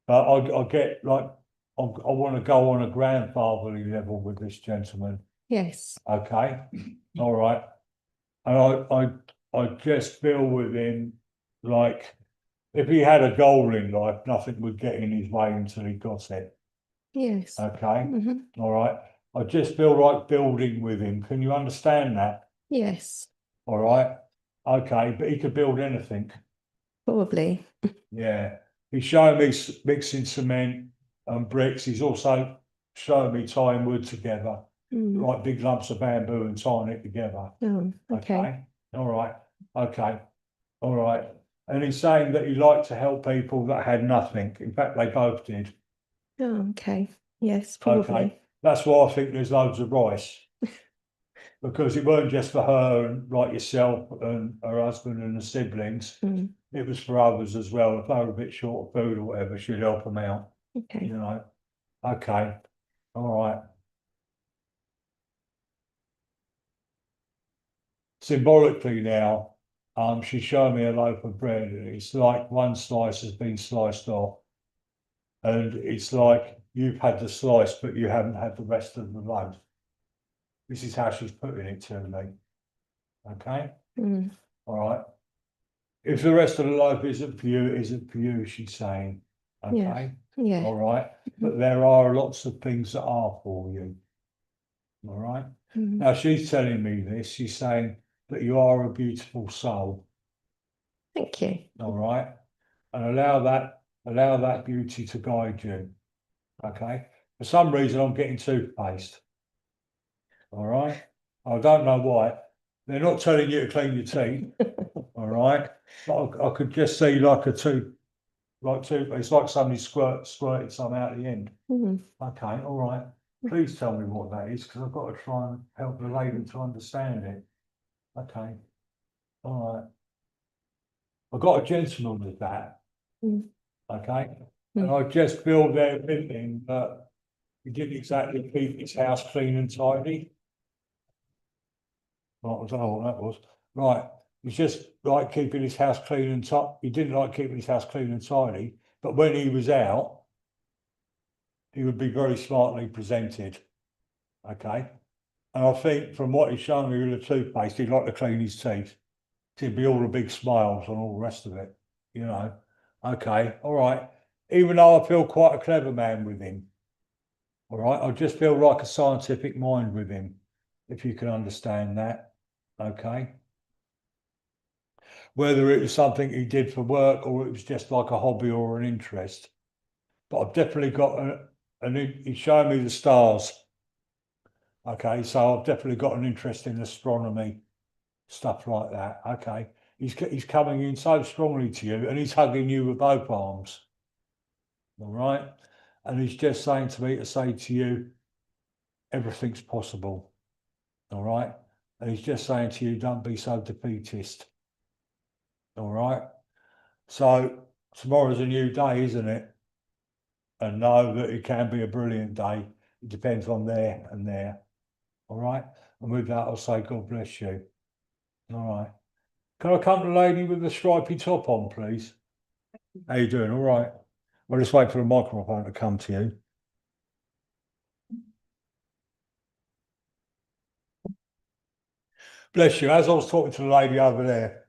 But I get like, I want to go on a grandfatherly level with this gentleman. Yes. Okay. All right. And I just feel with him like if he had a goal in life, nothing would get in his way until he got it. Yes. Okay. Mhm. All right. I just feel like building with him. Can you understand that? Yes. All right. Okay. But he could build anything. Probably. Yeah. He's showing me mixing cement and bricks. He's also showing me tying wood together, Mm. like big lumps of bamboo and tying it together. Oh, okay. All right. Okay. All right. And he's saying that he liked to help people that had nothing. In fact, they both did. Oh, okay. Yes, probably. Okay. That's why I think there's loads of rice. Because it weren't just for her and like yourself and her husband and the siblings. Mm. It was for others as well. If they were a bit short of food or whatever, she'd help them out. Okay. You know. Okay. All right. Symbolically now, she's showing me a loaf of bread, and it's like one slice has been sliced off, and it's like you've had the slice, but you haven't had the rest of the loaf. This is how she's putting it to me. Okay. Mm. All right. If the rest of the loaf isn't for you, it isn't for you, she's saying. Yeah. Okay. Yeah. All right. But there are lots of things that are for you. All right. Mm. Now she's telling me this. She's saying that you are a beautiful soul. Thank you. All right. And allow that beauty to guide you. Okay. For some reason, I'm getting toothpaste. All right. I don't know why. They're not telling you to clean your teeth. All right. But I could just see like a tooth, it's like somebody squirted some out the end. Mm. Okay. All right. Please tell me what that is, because I've got to try and help the lady to understand it. Okay. All right. I've got a gentleman with that. Mm. Okay. And I just feel they're thinking that he didn't exactly keep his house clean and tidy. Well, I don't know what that was. Right. He's just like keeping his house clean and tidy. He didn't like keeping his house clean and tidy, but when he was out, he would be very smartly presented. Okay. And I think from what he's showing me with the toothpaste, he'd like to clean his teeth. He'd be all the big smiles and all the rest of it, you know. Okay, all right. Even though I feel quite a clever man with him, all right, I just feel like a scientific mind with him, if you can understand that. Okay. Whether it was something he did for work or it was just like a hobby or an interest. But I've definitely got he's showing me the stars. Okay, so I've definitely got an interest in astronomy, stuff like that. Okay, he's coming in so strongly to you, and he's hugging you with both arms. All right, and he's just saying to me to say to you, everything's possible. All right, and he's just saying to you, don't be so defeatist. All right, so tomorrow's a new day, isn't it? And know that it can be a brilliant day. It depends on there and there. All right, and with that, I'll say God bless you. All right. Can I come to the lady with the stripy top on, please? How you doing? All right. We'll just wait for the microphone to come to you. Bless you. As I was talking to the lady over there,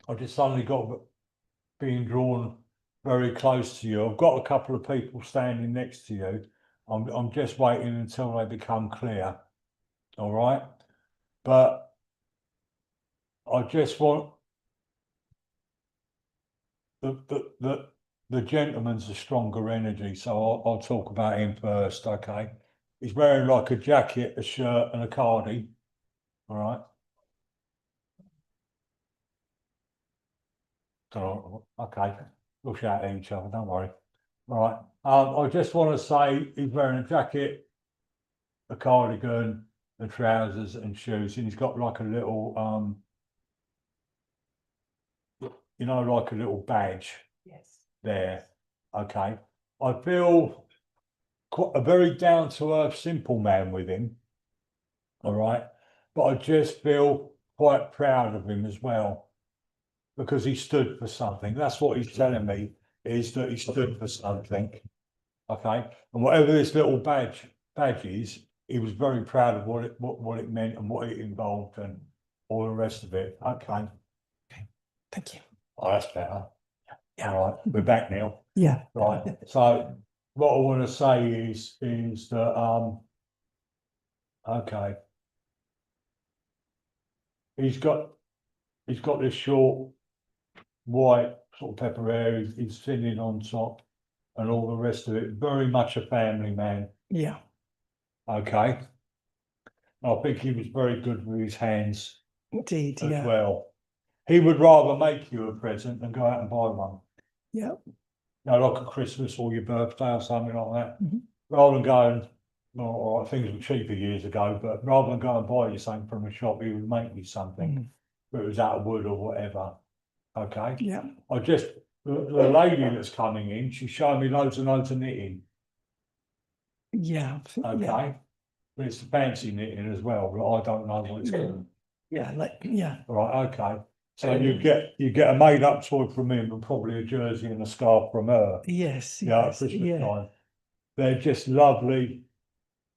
I just suddenly got being drawn very close to you. I've got a couple of people standing next to you. I'm just waiting until they become clear. All right. But I just want the gentleman's a stronger energy, so I'll talk about him first, okay? He's wearing like a jacket, a shirt, and a cardi. All right. So, okay, we'll shout at each other, don't worry. All right. I just want to say he's wearing a jacket, a cardigan, the trousers and shoes, and he's got like a little you know, like a little badge. Yes. There. Okay. I feel quite a very down to earth, simple man with him. All right. But I just feel quite proud of him as well, because he stood for something. That's what he's telling me, is that he stood for something. Okay. And whatever this little badge is, he was very proud of what it meant and what it involved and all the rest of it. Okay. Thank you. Oh, that's better. Yeah. All right. We're back now. Yeah. Right. So what I want to say is that okay. He's got this short white sort of pepper hair, he's thinning on top and all the rest of it. Very much a family man. Yeah. Okay. I think he was very good with his hands Indeed. as Yeah. well. He would rather make you a present than go out and buy one. Yeah. You know, like a Christmas or your birthday or something like that. Mhm. Rather than going, well, all right, things were cheaper years ago, but rather than go and buy you something from a shop, he would make you something, Mm. whether it was out of wood or whatever. Okay. Yeah. The lady that's coming in, she's showing me loads and loads of knitting. Yeah. okay? But it's the fancy knitting as well, but I don't know what it's called. Yeah, yeah. Right, okay. So you get a made up toy from him and probably a jersey and a scarf from her. Yes. Yeah, at Yes. Christmas Yeah. time. They're just lovely,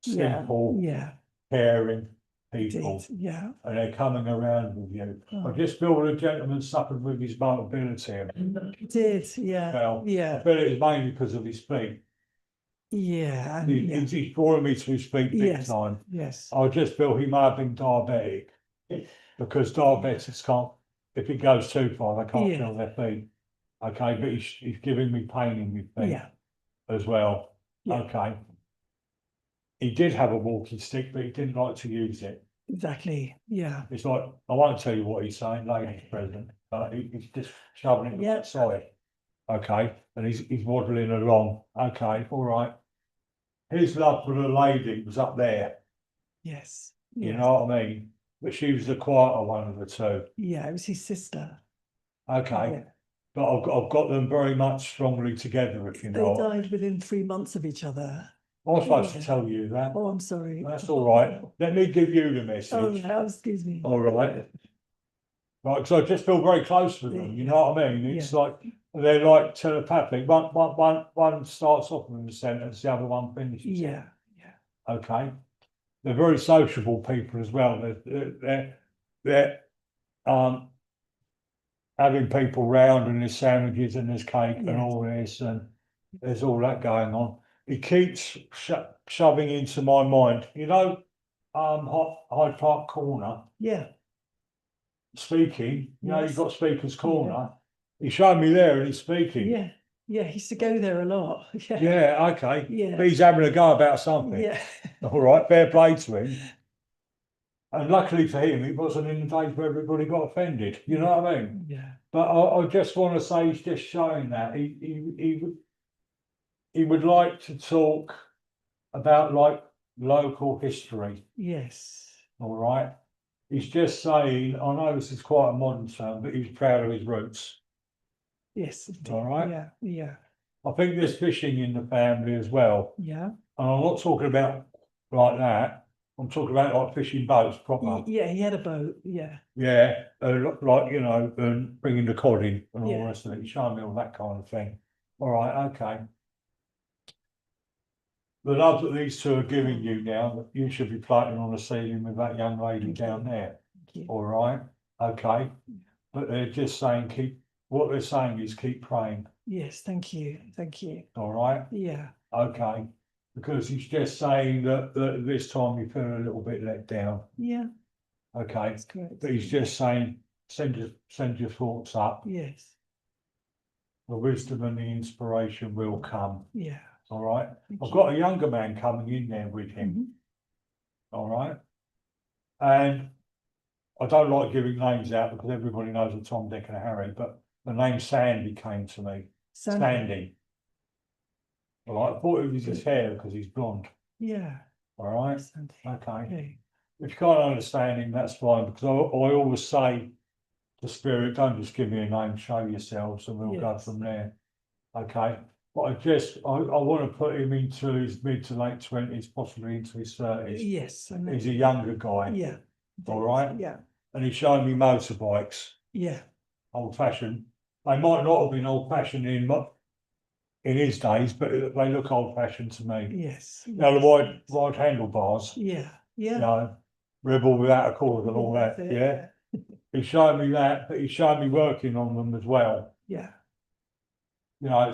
Yeah. simple, Yeah. caring Indeed. people. Yeah. And they're coming around with you. I Oh. just feel the gentleman suffered with his mobility. He did. Yeah. Well, I Yeah. feel it was mainly because of his feet. Yeah. And yeah. He's drawing me to his feet big Yes. time. Yes. I just feel he may have been diabetic because diabetics can't, if it goes too far, they can't Yeah. feel their feet. Okay, but he's giving me pain in my feet Yeah. as well. Yeah. Okay. He did have a walking stick, but he didn't like to use it. Exactly. Yeah. It's like, I won't tell you what he's saying, ladies present, but he's just shoving it Yeah. outside. Okay, and he's waddling along. Okay, all right. His love for the lady was up there, Yes. you Yes. know what I mean? But she was the quieter one of the two. Yeah. It was his sister. Okay, Yeah. but I've got them very much strongly together, if you They know. died within 3 months of each other. I was supposed to Yeah. tell you that. Oh, I'm sorry. That's all right. Let me give you the message. Oh, no, excuse me. All right. Right, because I just feel very close with them, you know what I mean? It's like, they're like telepathic. One starts off with a sentence, the other one finishes. Yeah. Yeah. Okay. They're very sociable people as well. They're having people round and there's sandwiches and there's cake and Yes. all this and there's all that going on. It keeps shoving into my mind, you know, Hyde Park Corner. Yeah. Speaking, you know, Yes. you've got Speaker's Corner. He showed me there and he's speaking. Yeah. Yeah. He used to go there a lot. Yeah. Yeah, okay. Yeah. But he's having a go about something. Yeah. All right, fair play to him. And luckily for him, it wasn't in the days where everybody got offended. You know what I mean? Yeah. But I just want to say he's just showing that he would like to talk about like local history. Yes. All right. He's just saying, I know this is quite a modern term, but he's proud of his roots. Yes. Indeed. All right. Yeah. Yeah. I think there's fishing in the family as well. Yeah. And I'm not talking about like that. I'm talking about like fishing boats proper. Yeah. He had a boat. Yeah. Yeah, like, you know, and bringing the cod in and all the Yeah. rest of it. He's showing me all that kind of thing. All right, okay. The love that these two are giving you now, that you should be floating on the ceiling with that young lady Thank down you. there. Thank you. All right, okay. But they're just saying what they're saying is keep praying. Yes. Thank you. Thank you. All right, Yeah. okay. Because he's just saying that this time you feel a little bit let down. Yeah. Okay, That's correct. but he's just saying send your thoughts up. Yes. The wisdom and the inspiration will come. Yeah. All right. Thank I've you. got a younger man coming in there with him. Mhm. All right. And I don't like giving names out because everybody knows that Tom, Dick and Harry, but the name Sandy came to me. Sandy. All right. I thought it was his hair because he's blonde. Yeah. All right. Sandy. Okay. Okay. If you can't understand him, that's fine, because I always say to Spirit, don't just give me a name, show yourselves and we'll go Yes. from there. Okay. But I want to put him into his mid to late 20s, possibly into his 30s. Yes. I know. He's a younger guy. Yeah. All right. Yeah. And he's showing me motorbikes, Yeah. old fashioned. They might not have been old fashioned in his days, but they look old fashioned to me. Yes. Now the wide handlebars, Yeah. you Yeah. know, rebel without a cause and all that. That's it, Yeah. He's showing me that, but he's showing me working on them as well. Yeah. You know,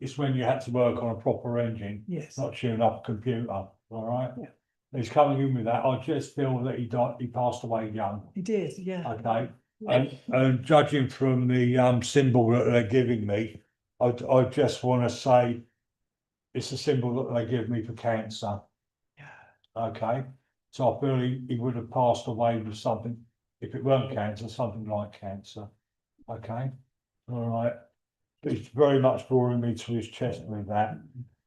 it's when you had to work on a proper engine, Yes. not tune up a computer. All right. Yeah. He's coming in with that. I just feel that he passed away young. He did. Yeah. Okay. And judging from the symbol that they're giving me, I just want to say it's a symbol that they give me for cancer. Yeah. Okay. So I feel he would have passed away with something, if it weren't cancer, something like cancer. Okay. All right. But he's very much drawing me to his chest with that.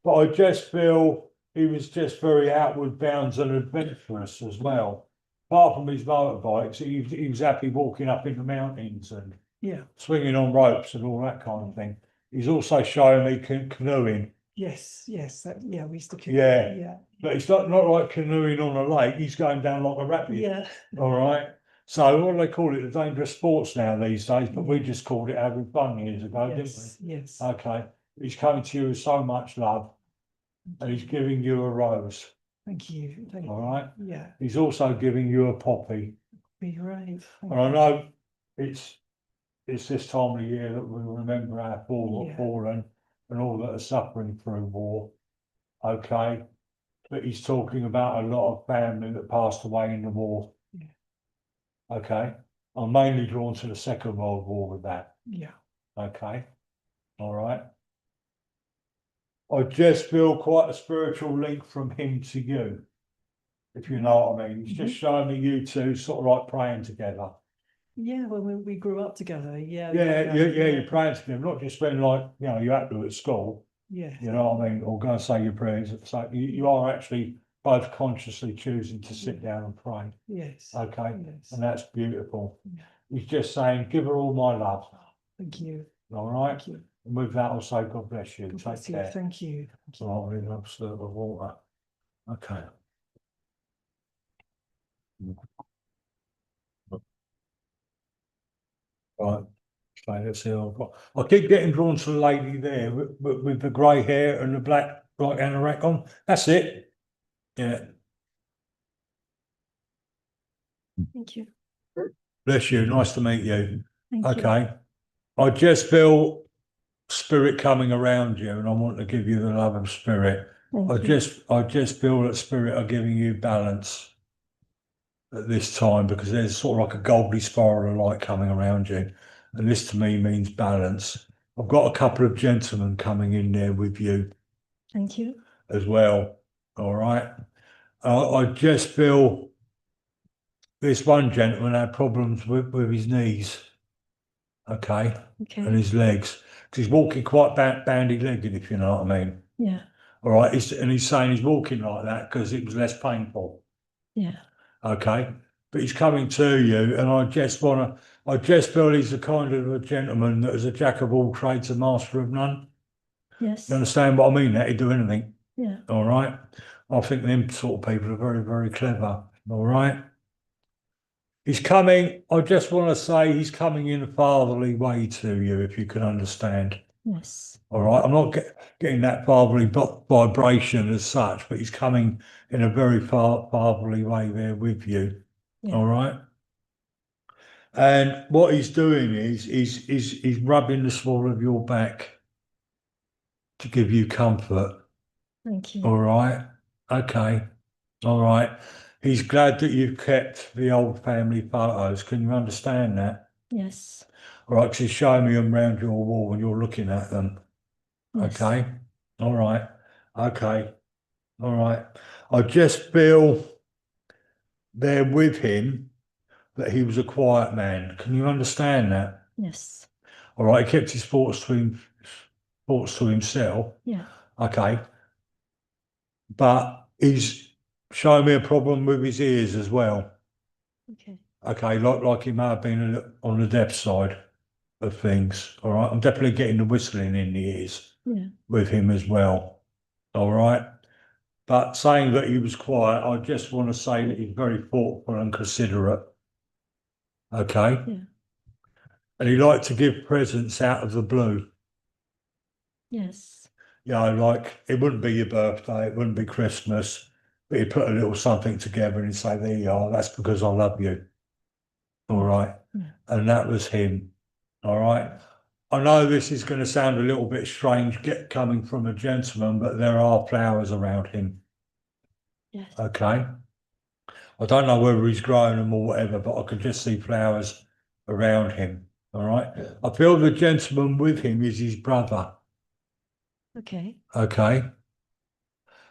But I just feel he was just very outward bound and adventurous as well. Apart from his motorbikes, he was happy walking up in the mountains and Yeah. swinging on ropes and all that kind of thing. He's also showing me canoeing. Yes, yes, yeah, we used to. Yeah. Yeah, But it's not like canoeing on a lake, he's going down like a rapid. yeah, All right. So what do they call it? The dangerous sports now these days, but we just called it having fun years ago, didn't yes, yes. we? Okay. He's coming to you with so much love and he's giving you a rose. Thank you. Thank All right. Yeah, He's also giving you a poppy. you're right. Thank And I you. know it's this time of year that we remember our Yeah. fallen and all that are suffering through war. Okay. But he's talking about a lot of family that passed away in the war. Yeah. Okay. I'm mainly drawn to the Second World War with that. Yeah, Okay. All right. I just feel quite a spiritual link from him to you. If you know what I mean. He's just showing me you two sort of like praying together. yeah, when we grew up together, yeah. Yeah, you're praying together, not just when like, you know, you have to at school, Yeah, you know what I mean, or go and say your prayers. It's like you are actually both consciously choosing to sit down and pray. yes. Okay. Yes. And that's beautiful. Yeah. He's just saying, give her all my love. Thank you. All right. Thank you. And with that, I'll say, God bless you. God Take bless you. care. Thank you. So I'll really love slurp of water. Okay. Right. Okay, let's see. I keep getting drawn to the lady there with the grey hair and the black anorak on. That's it. Yeah. Thank you. Bless you. Nice to meet you. Thank you. Okay. I just feel spirit coming around you, and I want to give you the love of spirit. Thank I you. just feel that spirit are giving you balance at this time because there's sort of like a goldy spiral of light coming around you. And this to me means balance. I've got a couple of gentlemen coming in there with you Thank you. as well. All right. I just feel this one gentleman had problems with his knees. Okay. Okay. And his legs. Because he's walking quite bandy legged, if you know what I mean. Yeah. All right. He's saying he's walking like that because it was less painful. Yeah. Okay. But he's coming to you, and I just feel he's the kind of a gentleman that is a jack of all trades, a master of none. Yes. You understand what I mean? That he'd do anything. Yeah. All right. I think them sort of people are very, very clever. All right. He's coming, I just want to say he's coming in a fatherly way to you, if you can understand. Yes. All right. I'm not getting that fatherly vibration as such, but he's coming in a very fatherly way there with you. Yeah. All right. And what he's doing is he's rubbing the small of your back to give you comfort. Thank you. All right. Okay. All right. He's glad that you've kept the old family photos. Can you understand that? Yes. All right. Because he's showing me them around your wall when you're looking at them. Yes. Okay. All right. Okay. All right. I just feel there with him that he was a quiet man. Can you understand that? Yes. All right. He kept his thoughts to himself. Yeah. Okay. But he's showing me a problem with his ears as well. Okay. Okay, like he may have been on the deaf side of things. All right. I'm definitely getting the whistling in the ears Yeah. with him as well. All right. But saying that he was quiet, I just want to say that he's very thoughtful and considerate. Okay. Yeah. And he liked to give presents out of the blue. Yes. You know, like it wouldn't be your birthday, it wouldn't be Christmas, but he'd put a little something together and he'd say, there you are, that's because I love you. All right. Yeah. And that was him. All right. I know this is going to sound a little bit strange coming from a gentleman, but there are flowers around him. Yes. Okay. I don't know whether he's growing them or whatever, but I can just see flowers around him. All right. I feel the gentleman with him is his brother. Okay. Okay.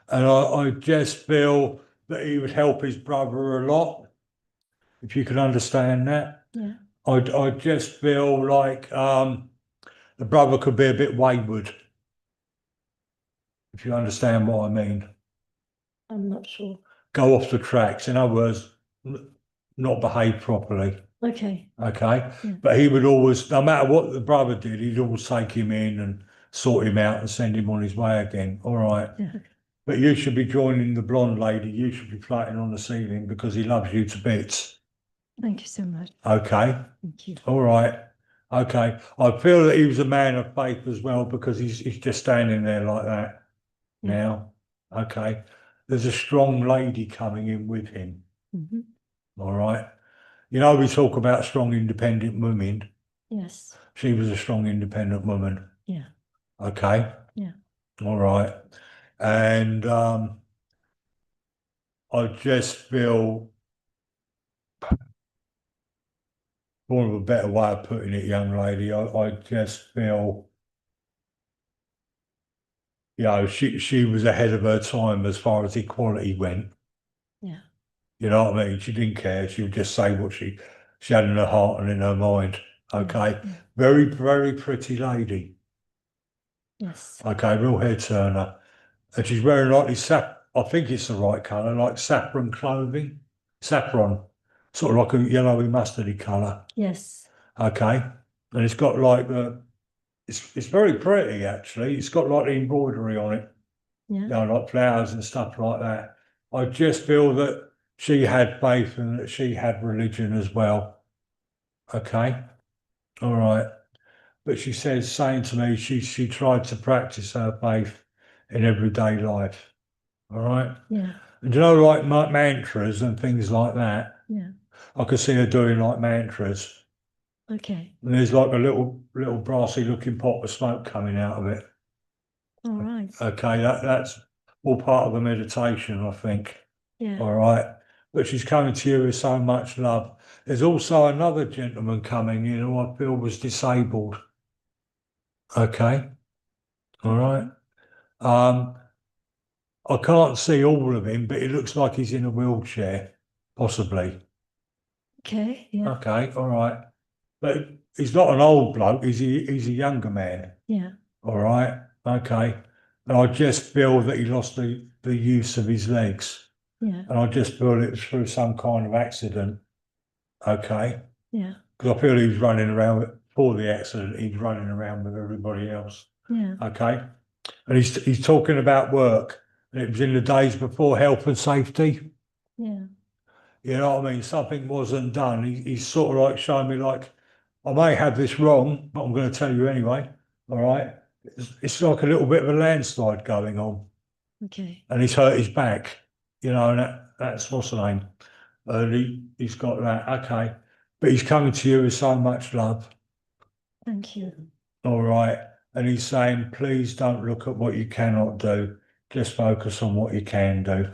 And I just feel that he would help his brother a lot, if you can understand that. Yeah. I just feel like the brother could be a bit wayward, if you understand what I mean. I'm not sure. Go off the tracks. In other words, not behave properly. Okay. Okay. Yeah. But he would always, no matter what the brother did, he'd always take him in and sort him out and send him on his way again. All right. Yeah. But you should be joining the blonde lady. You should be floating on the ceiling because he loves you to bits. Thank you so much. Okay. Thank you. All right. Okay. I feel that he was a man of faith as well because he's just standing there like that Yeah. now. Okay. There's a strong lady coming in with him. Mhm. All right. You know, we talk about strong, independent women. Yes. She was a strong, independent woman. Yeah. Okay. Yeah. All right. And I just feel, for want of a better way of putting it, young lady, I just feel, you know, she was ahead of her time as far as equality went. Yeah. You know what I mean? She didn't care. She would just say what she had in her heart and in her mind. Okay. Yeah. Very, very pretty lady. Yes. Okay, real head turner. And she's wearing like this I think it's the right colour, like saffron clothing. Saffron. Sort of like a yellowy mustardy colour. Yes. Okay. And it's got like it's very pretty actually. It's got like the embroidery on it. Yeah. You know, like flowers and stuff like that. I just feel that she had faith and that she had religion as well. Okay. All right. But she says, saying to me, she tried to practice her faith in everyday life. All right. Yeah. And you know, like mantras and things like that. Yeah. I could see her doing like mantras. Okay. And there's like a little brassy looking pot of smoke coming out of it. All right. Okay, that's all part of the meditation, I think. Yeah. All right. But she's coming to you with so much love. There's also another gentleman coming in who I feel was disabled. Okay. All right. I can't see all of him, but it looks like he's in a wheelchair, possibly. Okay. Yeah. Okay, all right. But he's not an old bloke, he's a younger man. Yeah. All right. Okay. And I just feel that he lost the use of his legs. Yeah. And I just feel it was through some kind of accident. Okay. Yeah. Because I feel he was running around before the accident, he was running around with everybody else. Yeah. Okay. And he's talking about work. And it was in the days before health and safety. Yeah. You know what I mean? Something wasn't done. He's sort of like showing me like, I may have this wrong, but I'm going to tell you anyway. All right. It's like a little bit of a landslide going on. Okay. And he's hurt his back, you know, and that's what's the name. And he's got that. Okay. But he's coming to you with so much love. Thank you. All right. And he's saying, please don't look at what you cannot do. Just focus on what you can do.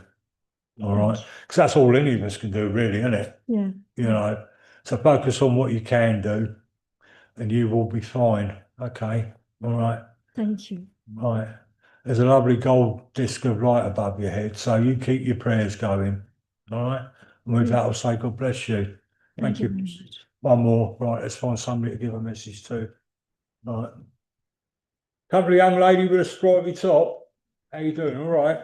All right. Because that's all any of us can do, really, isn't it? Yeah. You know. So focus on what you can do and you will be fine. Okay. All right. Thank you. Right. There's a lovely gold disc of light above your head. So you keep your prayers going. All right. And with that, I'll say God bless you. Thank you. very much. One more. Right. Let's find somebody to give a message to. Right. Lovely young lady with a stripy top. How you doing? All right.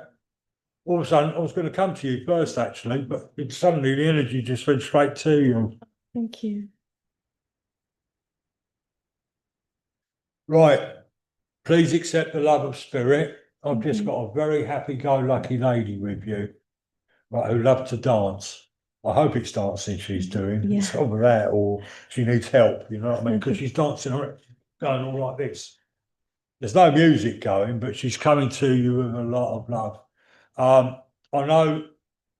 All of a sudden, I was going to come to you first, actually, but suddenly the energy just went straight to you. Thank you. Right. Please accept the love of spirit. I've just Mhm. got a very happy-go-lucky lady with you, right, who loves to dance. I hope it's dancing she's doing. Yeah. It's over that, or she needs help, you know what I mean? Because she's dancing, going all like this. There's no music going, but she's coming to you with a lot of love. I know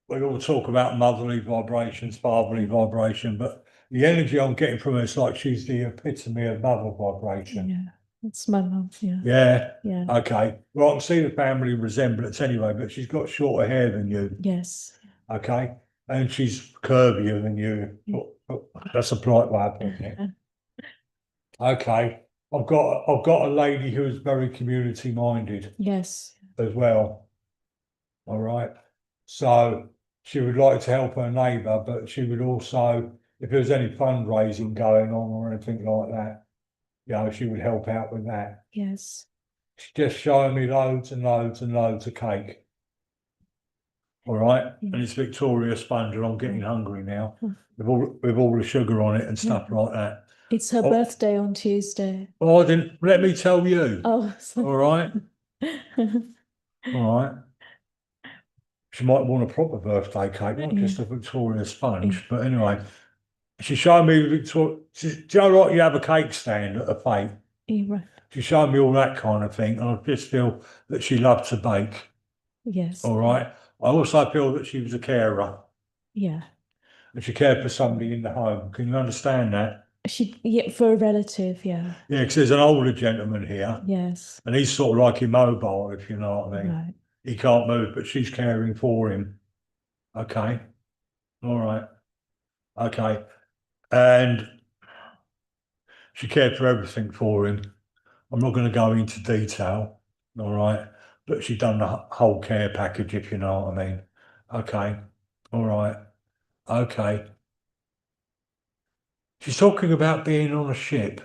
we all talk about motherly vibrations, fatherly vibration, but the energy I'm getting from her is like she's the epitome of mother vibration. Yeah. It's my love. Yeah. Yeah. Yeah. Okay. Well, I can see the family resemblance anyway, but she's got shorter hair than you. Yes. Okay. And she's curvier than you. That's a polite way of putting it. Okay. I've got a lady who is very community minded Yes. as well. All right. So she would like to help her neighbour, but she would also, if there was any fundraising going on or anything like that, you know, she would help out with that. Yes. She's just showing me loads and loads and loads of cake. All right. Yeah. And it's Victoria sponge and I'm getting hungry now Mm. with all the sugar on it and stuff like that. It's her Oh. birthday on Tuesday. Oh, then let me tell you. Oh, All sorry. right, all right. She might want a proper birthday cake, not Yeah. just a Victoria sponge. But anyway, she showed me Victoria. Do you know what? You have a cake stand at a fete. You're right. She showed me all that kind of thing, and I just feel that she loved to bake. Yes. All right. I also feel that she was a carer, Yeah. and she cared for somebody in the home. Can you understand that? Yeah, for a relative, yeah. Yeah, because there's an older gentleman here, Yes. and he's sort of like immobile, if you know what I mean. Right. He can't move, but she's caring for him. Okay. All right. Okay. And she cared for everything for him. I'm not going to go into detail. All right. But she done the whole care package, if you know what I mean. Okay. All right. Okay. She's talking about being on a ship.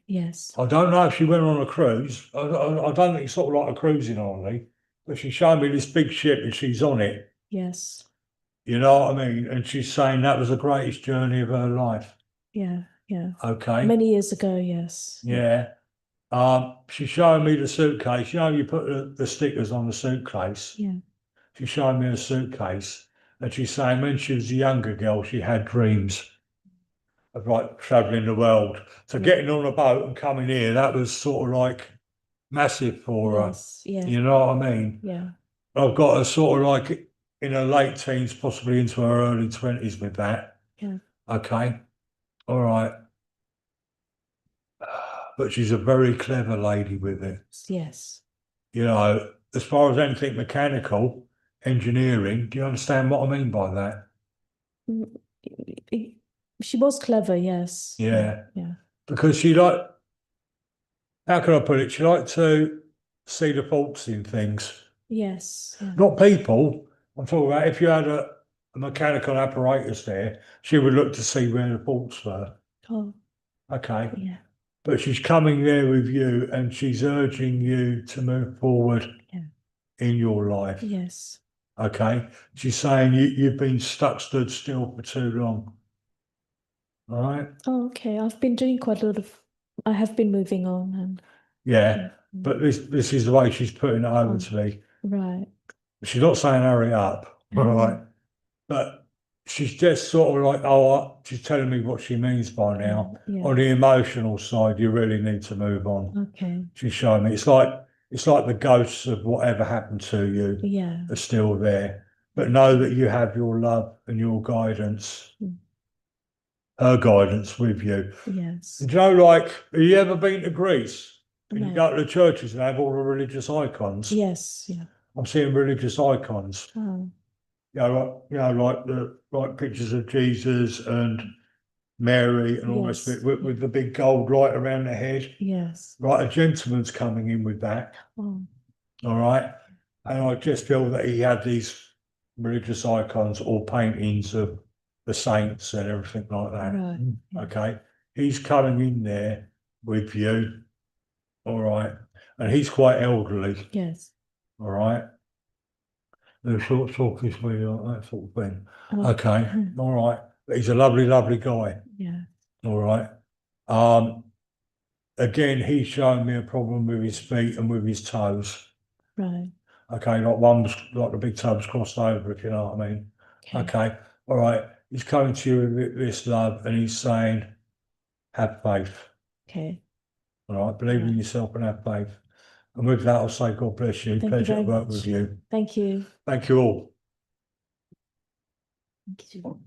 Yes. I don't know if she went on a cruise. I don't think it's sort of like a cruising only, but she showed me this big ship and she's on it. Yes. You know what I mean? And she's saying that was the greatest journey of her life. Yeah. Yeah. Okay. Many years ago, yes. Yeah. She showed me the suitcase. You know, you put the stickers on the suitcase. Yeah. She showed me a suitcase, and she's saying when she was a younger girl, she had dreams of like traveling the world. So Yeah. getting on a boat and coming here, that was sort of like massive for her. Yes. Yeah. You know what I mean? Yeah. I've got her sort of like in her late teens, possibly into her early 20s with that. Yeah. Okay. All right. But she's a very clever lady with it. Yes. You know, as far as anything mechanical, engineering, do you understand what I mean by that? She was clever, yes. Yeah. Yeah. Because she like, how can I put it? She liked to see the faults in things. Yes. Yeah. Not people. I'm talking about if you had a mechanical apparatus there, she would look to see where the faults were. Oh, Okay. yeah. But she's coming there with you and she's urging you to move forward in your life. Yes. Okay. She's saying you've been stood still for too long. All right. Oh, okay. I've been doing quite a lot of, I have been moving on and Yeah. But this is the way she's putting it over to me. right. She's not saying hurry up, all right? But she's just sort of like, she's telling me what she means by now. Yeah. On the emotional side, you really need to move on. Okay. She's showing me it's like the ghosts of whatever happened to you Yeah. are still there. But know that you have your love and your guidance, her guidance with you. Yes. And you know, like, have you ever been to Greece? And you No. go to the churches and have all the religious icons. Yes. Yeah. I'm seeing religious icons. Oh, Like the pictures of Jesus and Mary and all this bit with the big gold light around the head. yes. Right, a gentleman's coming in with that. Oh, All right. And I just feel that he had these religious icons or paintings of the saints and everything like that. right. Yeah. Okay. He's coming in there with you. All right. And he's quite elderly. Yes. All right. They're sort of talking to me like that sort of thing. Oh, Okay. All right. But he's a lovely, lovely guy. Yeah. All right. Again, he's showing me a problem with his feet and with his toes. Right. Okay, like one was like the big toe was crossed over, if you know what I mean. Okay. All right. He's coming to you with this love and he's saying, have faith. Okay. All right. Believe in yourself and have faith. And with that, I'll say God bless you. Thank you Pleasure to very work much. with you. Thank you. Thank you all. Thank you.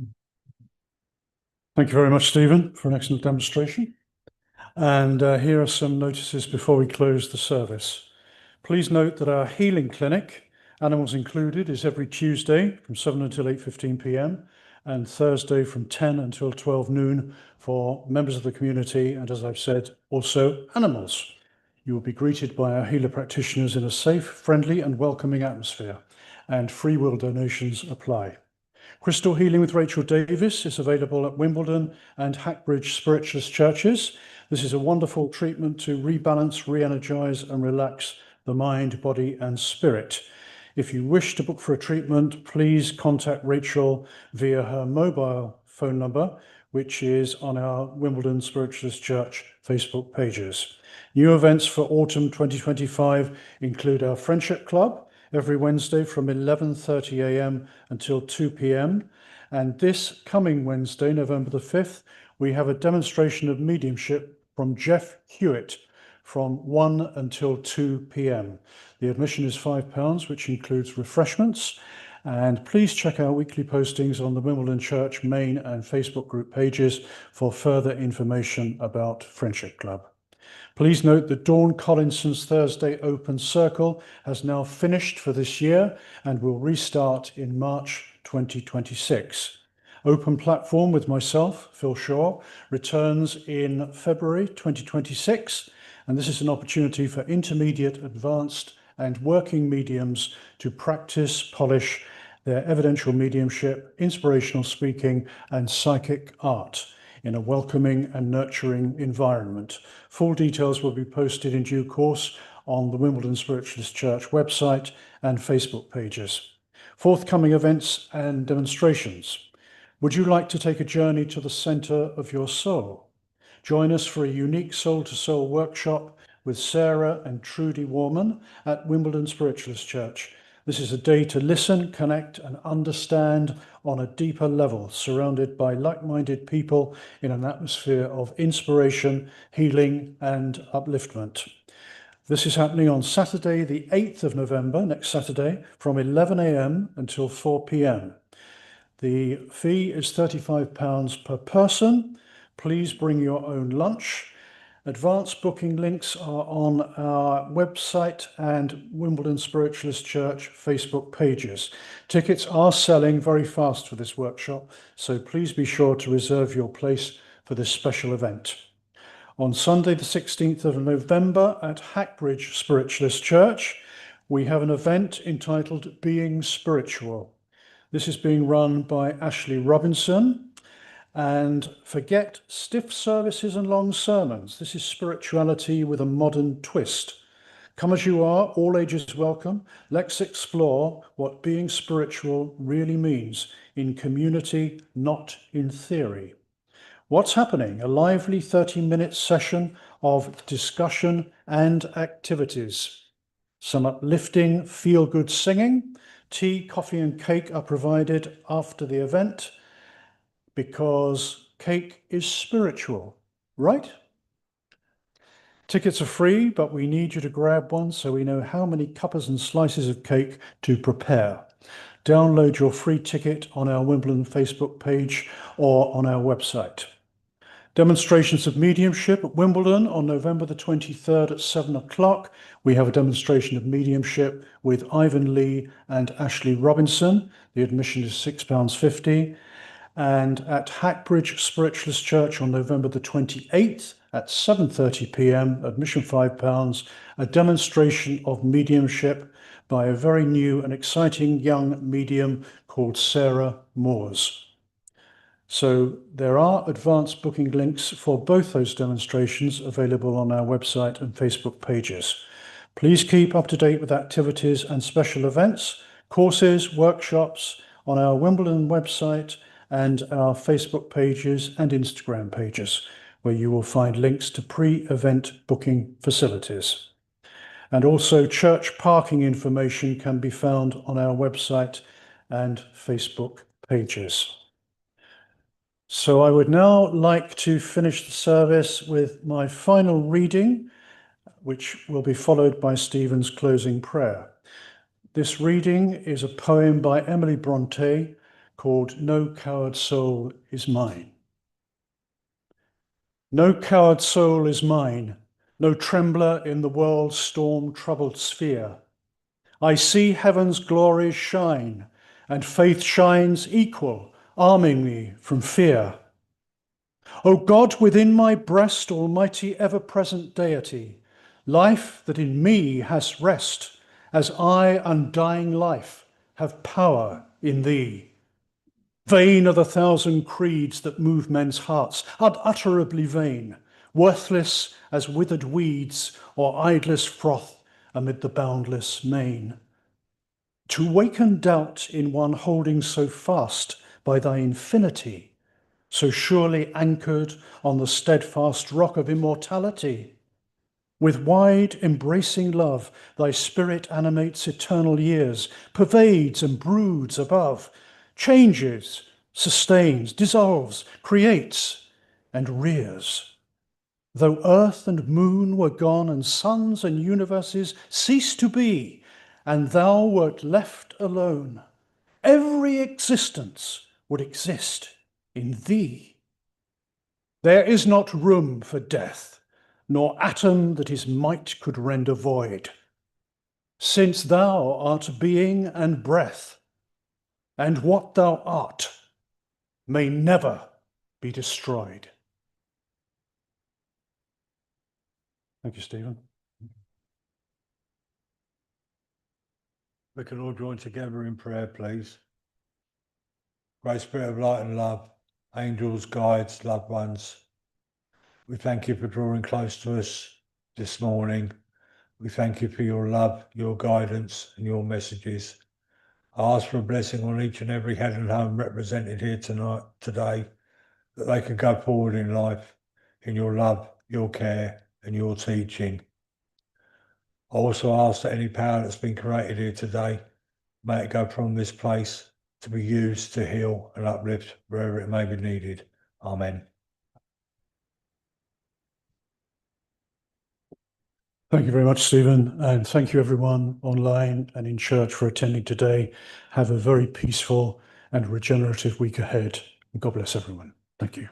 Thank you very much, Stephen, for an excellent demonstration. And here are some notices before we close the service. Please note that our healing clinic, Animals Included, is every Tuesday from 7 until 8:15 p.m. and Thursday from 10 until 12 noon for members of the community and, as I've said, also animals. You will be greeted by our healer practitioners in a safe, friendly and welcoming atmosphere, and free will donations apply. Crystal Healing with Rachel Davis is available at Wimbledon and Hackbridge Spiritualist Churches. This is a wonderful treatment to rebalance, re-energize and relax the mind, body and spirit. If you wish to book for a treatment, please contact Rachel via her mobile phone number, which is on our Wimbledon Spiritualist Church Facebook pages. New events for autumn 2025 include our Friendship Club every Wednesday from 11:30 a.m. until 2 p.m. And this coming Wednesday, November the 5th, we have a demonstration of mediumship from Jeff Hewitt from 1 until 2 p.m. The admission is £5, which includes refreshments. And please check our weekly postings on the Wimbledon Church main and Facebook group pages for further information about Friendship Club. Please note that Dawn Collinson's Thursday Open Circle has now finished for this year and will restart in March 2026. Open Platform with myself, Phil Shaw, returns in February 2026, and this is an opportunity for intermediate, advanced, and working mediums to practice, polish their evidential mediumship, inspirational speaking, and psychic art in a welcoming and nurturing environment. Full details will be posted in due course on the Wimbledon Spiritualist Church website and Facebook pages. Forthcoming events and demonstrations. Would you like to take a journey to the centre of your soul? Join us for a unique soul-to-soul workshop with Sarah and Trudy Warman at Wimbledon Spiritualist Church. This is a day to listen, connect, and understand on a deeper level, surrounded by like-minded people in an atmosphere of inspiration, healing, and upliftment. This is happening on Saturday, the 8th of November, next Saturday, from 11 a.m. until 4 p.m. The fee is £35 per person. Please bring your own lunch. Advanced booking links are on our website and Wimbledon Spiritualist Church Facebook pages. Tickets are selling very fast for this workshop, so please be sure to reserve your place for this special event. On Sunday, the 16th of November at Hackbridge Spiritualist Church, we have an event entitled Being Spiritual. This is being run by Ashley Robinson. And forget stiff services and long sermons. This is spirituality with a modern twist. Come as you are, all ages welcome. Let's explore what being spiritual really means in community, not in theory. What's happening? A lively 30-minute session of discussion and activities. Some uplifting, feel-good singing. Tea, coffee, and cake are provided after the event, because cake is spiritual, right? Tickets are free, but we need you to grab one so we know how many cuppers and slices of cake to prepare. Download your free ticket on our Wimbledon Facebook page or on our website. Demonstrations of mediumship at Wimbledon on November the 23rd at 7 o'clock. We have a demonstration of mediumship with Ivan Lee and Ashley Robinson. The admission is £6.50. And at Hackbridge Spiritualist Church on November the 28th at 7:30 p.m, admission £5, a demonstration of mediumship by a very new and exciting young medium called Sarah Moores. So there are advanced booking links for both those demonstrations available on our website and Facebook pages. Please keep up to date with activities and special events, courses, workshops on our Wimbledon website and our Facebook pages and Instagram pages, where you will find links to pre-event booking facilities. And also church parking information can be found on our website and Facebook pages. So I would now like to finish the service with my final reading, which will be followed by Stephen's closing prayer. This reading is a poem by Emily Bronte called No Coward Soul is Mine. No coward soul is mine, no trembler in the world's storm-troubled sphere. I see heaven's glories shine, and faith shines equal, arming me from fear. O God, within my breast, almighty ever-present deity, life that in me has rest, as I, undying life, have power in thee. Vain are the thousand creeds that move men's hearts, unutterably vain, worthless as withered weeds or idlest froth amid the boundless main. To waken doubt in one holding so fast by thy infinity, so surely anchored on the steadfast rock of immortality. With wide embracing love, thy spirit animates eternal years, pervades and broods above, changes, sustains, dissolves, creates, and rears. Though earth and moon were gone, and suns and universes ceased to be, and thou wert left alone, every existence would exist in thee. There is not room for death, nor atom that his might could render void, since thou art being and breath, and what thou art may never be destroyed. Thank you, Stephen. We can all join together in prayer, please. Great Spirit of light and love, angels, guides, loved ones, we thank you for drawing close to us this morning. We thank you for your love, your guidance, and your messages. I ask for a blessing on each and every head and home represented here today, that they can go forward in life in your love, your care, and your teaching. I also ask that any power that's been created here today, may it go from this place to be used to heal and uplift wherever it may be needed. Amen. Thank you very much, Stephen, and thank you everyone online and in church for attending today. Have a very peaceful and regenerative week ahead. God bless everyone. Thank you.